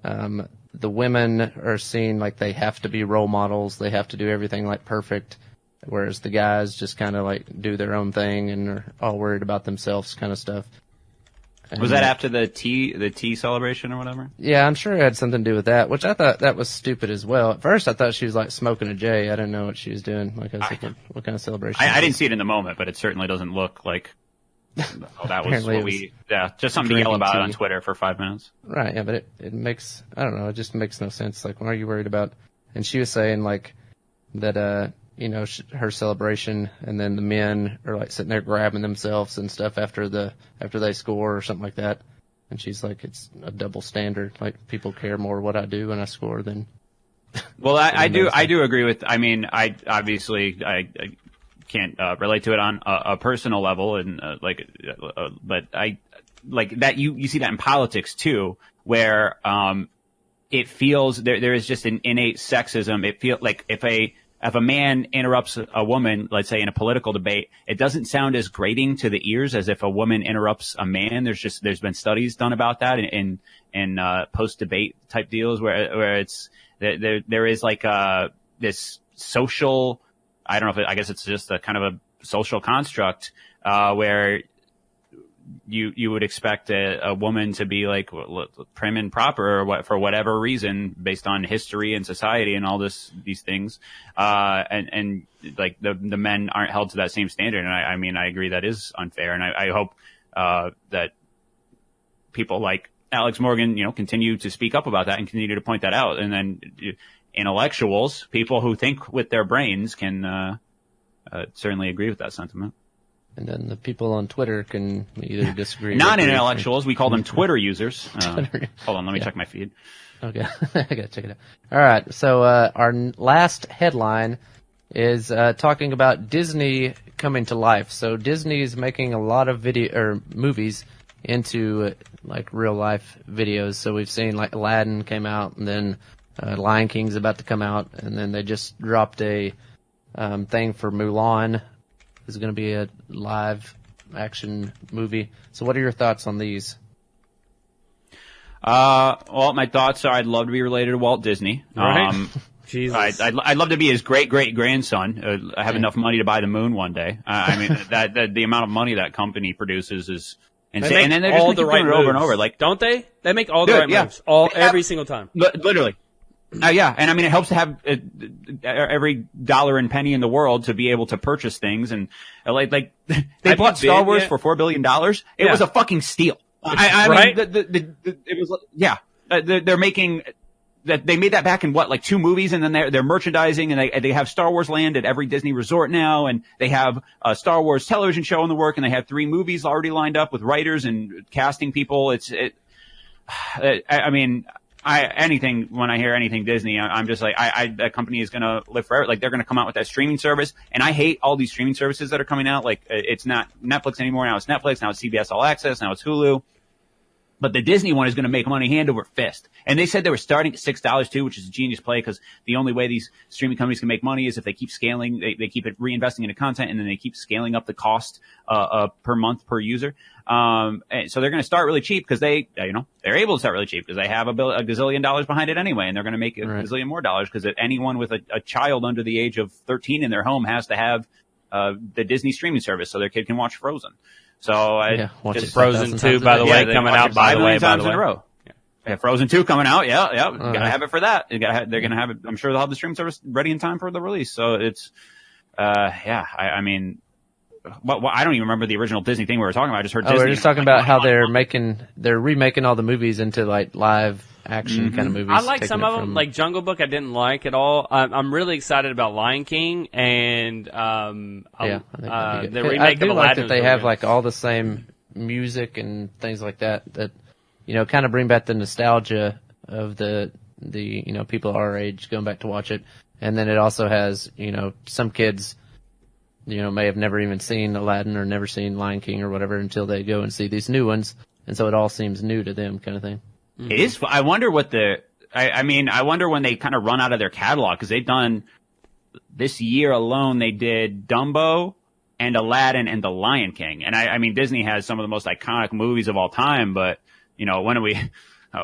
the women are seen they have to be role models, they have to do everything perfect, whereas the guys just kind of do their own thing and are all worried about themselves kind of stuff. Was that after the tea celebration or whatever? Yeah, I'm sure it had something to do with that, which I thought that was stupid as well. At first, I thought she was smoking a J. I didn't know what she was doing. I was thinking, what kind of celebration? I didn't see it in the moment, but it certainly doesn't look like that was what just something to yell about on Twitter for 5 minutes. Right, yeah, but it makes, I don't know, it just makes no sense. What are you worried about? And she was saying that, her celebration, and then the men are sitting there grabbing themselves and stuff after they score or something like that. And she's it's a double standard. People care more what I do when I score than Well, I do agree with. I mean, I can't relate to it on a personal level, and but I like that you see that in politics too, where it feels there is just an innate sexism. It feels like if a man interrupts a woman, let's say in a political debate, it doesn't sound as grating to the ears as if a woman interrupts a man. There's been studies done about that in post debate type deals where it's there is like this social. I don't know I guess it's just a kind of a social construct where you would expect a woman to be like prim and proper or for whatever reason based on history and society and all these things. And like the men aren't held to that same standard. And I mean, I agree that is unfair. And I hope that people like Alex Morgan, continue to speak up about that and continue to point that out. And then intellectuals, people who think with their brains can certainly agree with that sentiment. And then the people on Twitter can either disagree. Non-intellectuals, we call them Twitter users. Hold on, let me check my feed. Okay, I gotta check it out. All right, so our last headline is talking about Disney coming to life. So Disney is making a lot of movies into like real life videos. So we've seen like Aladdin came out, and then Lion King's about to come out, and then they just dropped a thing for Mulan. Is going to be a live action movie. So what are your thoughts on these? Well, my thoughts are I'd love to be related to Walt Disney. Right. Jesus. I'd love to be his great-great-grandson. I have enough money to buy the moon one day. I mean, that the amount of money that company produces is insane. And then they're just doing it over and over. Like, don't they? They make all the right moves. Every single time. Literally. Yeah, and I mean, it helps to have every dollar and penny in the world to be able to purchase things, and like they bought Star Wars for $4 billion. It was a fucking steal. I right? mean, it was they're making that. They made that back in like 2 movies, and then they're merchandising, and they have Star Wars Land at every Disney resort now, and they have a Star Wars television show in the work, and they have 3 movies already lined up with writers and casting people. I mean. When I hear anything Disney, I'm just like, that company is going to live forever. Like, they're going to come out with that streaming service. And I hate all these streaming services that are coming out. Like, it's not Netflix anymore. Now it's Netflix. Now it's CBS All Access. Now it's Hulu. But the Disney one is going to make money hand over fist. And they said they were starting at $6 too, which is a genius play because the only way these streaming companies can make money is if they keep scaling, they keep it reinvesting into content, and then they keep scaling up the cost per month per user. And so they're going to start really cheap because they're able to start really cheap because they have a gazillion dollars behind it anyway, and they're going to make a gazillion more dollars because anyone with a child under the age of 13 in their home has to have the Disney streaming service so their kid can watch Frozen. So just Frozen 2, by the way, coming out. By the way, in a row. Yeah, Frozen 2 coming out. Yeah. Gotta have it for that. They're gonna have it. I'm sure they'll have the streaming service ready in time for the release. So it's, I mean, I don't even remember the original Disney thing we were talking about. I just heard Disney. We're just talking about how they're remaking all the movies into like live action kind of movies. I like some of them, like Jungle Book. I didn't like at all. I'm really excited about Lion King and I think the remake of Aladdin. Like that they have like all the same music and things like that kind of bring back the nostalgia of the people our age going back to watch it. And then it also has some kids may have never even seen Aladdin or never seen Lion King or whatever until they go and see these new ones, and so it all seems new to them, kind of thing. It is. I wonder what I wonder when they kind of run out of their catalog, because they've done this year alone. They did Dumbo and Aladdin and The Lion King, and I mean Disney has some of the most iconic movies of all time. But when are we?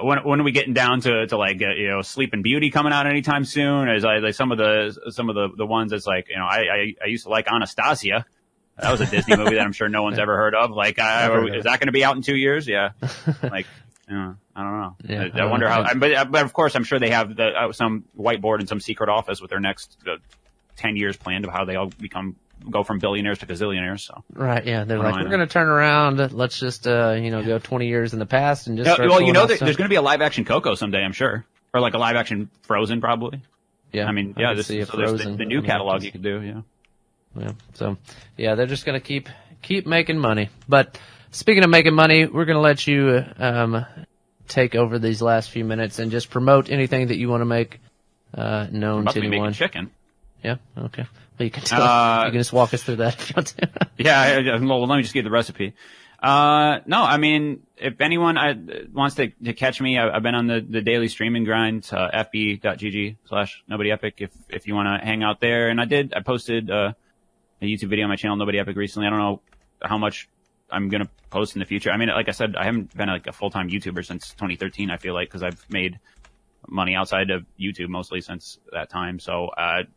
When are we getting down to like Sleeping Beauty coming out anytime soon? Is like some of the ones that's like I used to like Anastasia. That was a Disney movie that I'm sure no one's ever heard of. Like, is that going to be out in 2 years? Yeah. Like, I don't know. Yeah, I wonder how. But of course, I'm sure they have some whiteboard in some secret office with their next 10 years planned of how they all go from billionaires to gazillionaires. So right, yeah, they're like, we're going to turn around. Let's just go 20 years in the past and just. There's going to be a live action Coco someday, I'm sure, or like a live action Frozen probably. Yeah, I mean, yeah, there's the new catalog you could do. Yeah. Yeah. So, yeah, they're just going to keep making money. But speaking of making money, we're going to let you take over these last few minutes and just promote anything that you want to make known I'm about to to be anyone. making chicken. Yeah. Okay. Well, you can tell. You can just walk us through that if you want to. Yeah. Well, let me just give the recipe. No, I mean, if anyone wants to catch me, I've been on the daily streaming grind, fb.gg/NobodyEpic if you want to hang out there. And I posted a YouTube video on my channel, NobodyEpic, recently. I don't know how much I'm going to post in the future. I mean, like I said, I haven't been like a full-time YouTuber since 2013, I feel like, because I've made money outside of YouTube mostly since that time. So I'd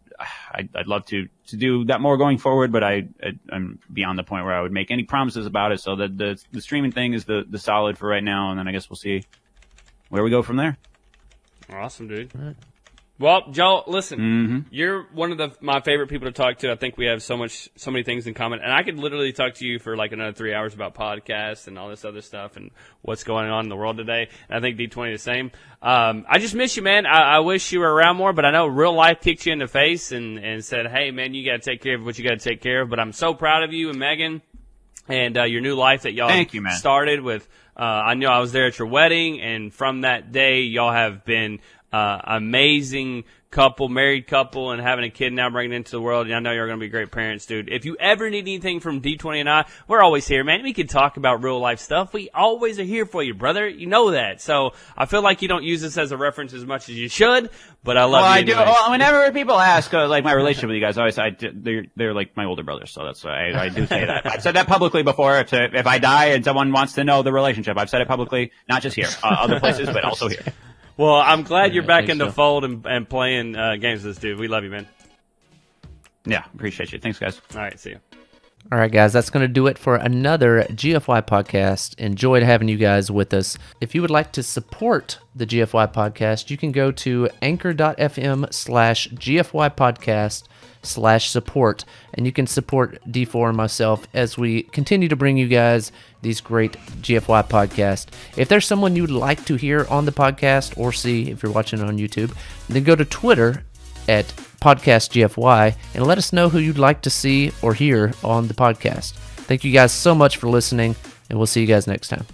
love to do that more going forward, but I'm beyond the point where I would make any promises about it. So that the streaming thing is the solid for right now, and then I guess we'll see where we go from there. Awesome, dude. Well, Joe, listen, you're one of my favorite people to talk to. I think we have so many things in common, and I could literally talk to you for like another 3 hours about podcasts and all this other stuff and what's going on in the world today. And I think D20 the same. I just miss you, man. I wish you were around more, but I know real life kicked you in the face and said, hey, man, you got to take care of what you got to take care of. But I'm so proud of you and Megan and your new life that y'all started with. I know I was there at your wedding, and from that day, y'all have been amazing couple, married couple, and having a kid now, bringing it into the world. And I know you're going to be great parents, dude. If you ever need anything from D20 and I, we're always here, man. We can talk about real life stuff. We always are here for you, brother. You know that. So I feel like you don't use this as a reference as much as you should, but I love you. I do. Well, whenever people ask, like my relationship with you guys, they're like my older brothers. So that's why I do say that. I've said that publicly before. If I die and someone wants to know the relationship, I've said it publicly, not just here, other places, but also here. Well, I'm glad you're back in the fold and playing games with this dude. We love you, man. Yeah, appreciate you. Thanks, guys. All right, see you. All right, guys, that's going to do it for another GFY podcast. Enjoyed having you guys with us. If you would like to support the GFY podcast, you can go to anchor.fm/GFY podcast/support, and you can support D4 and myself as we continue to bring you guys these great GFY podcasts. If there's someone you'd like to hear on the podcast or see if you're watching on YouTube, then go to Twitter at Podcast GFY and let us know who you'd like to see or hear on the podcast. Thank you guys so much for listening, and we'll see you guys next time.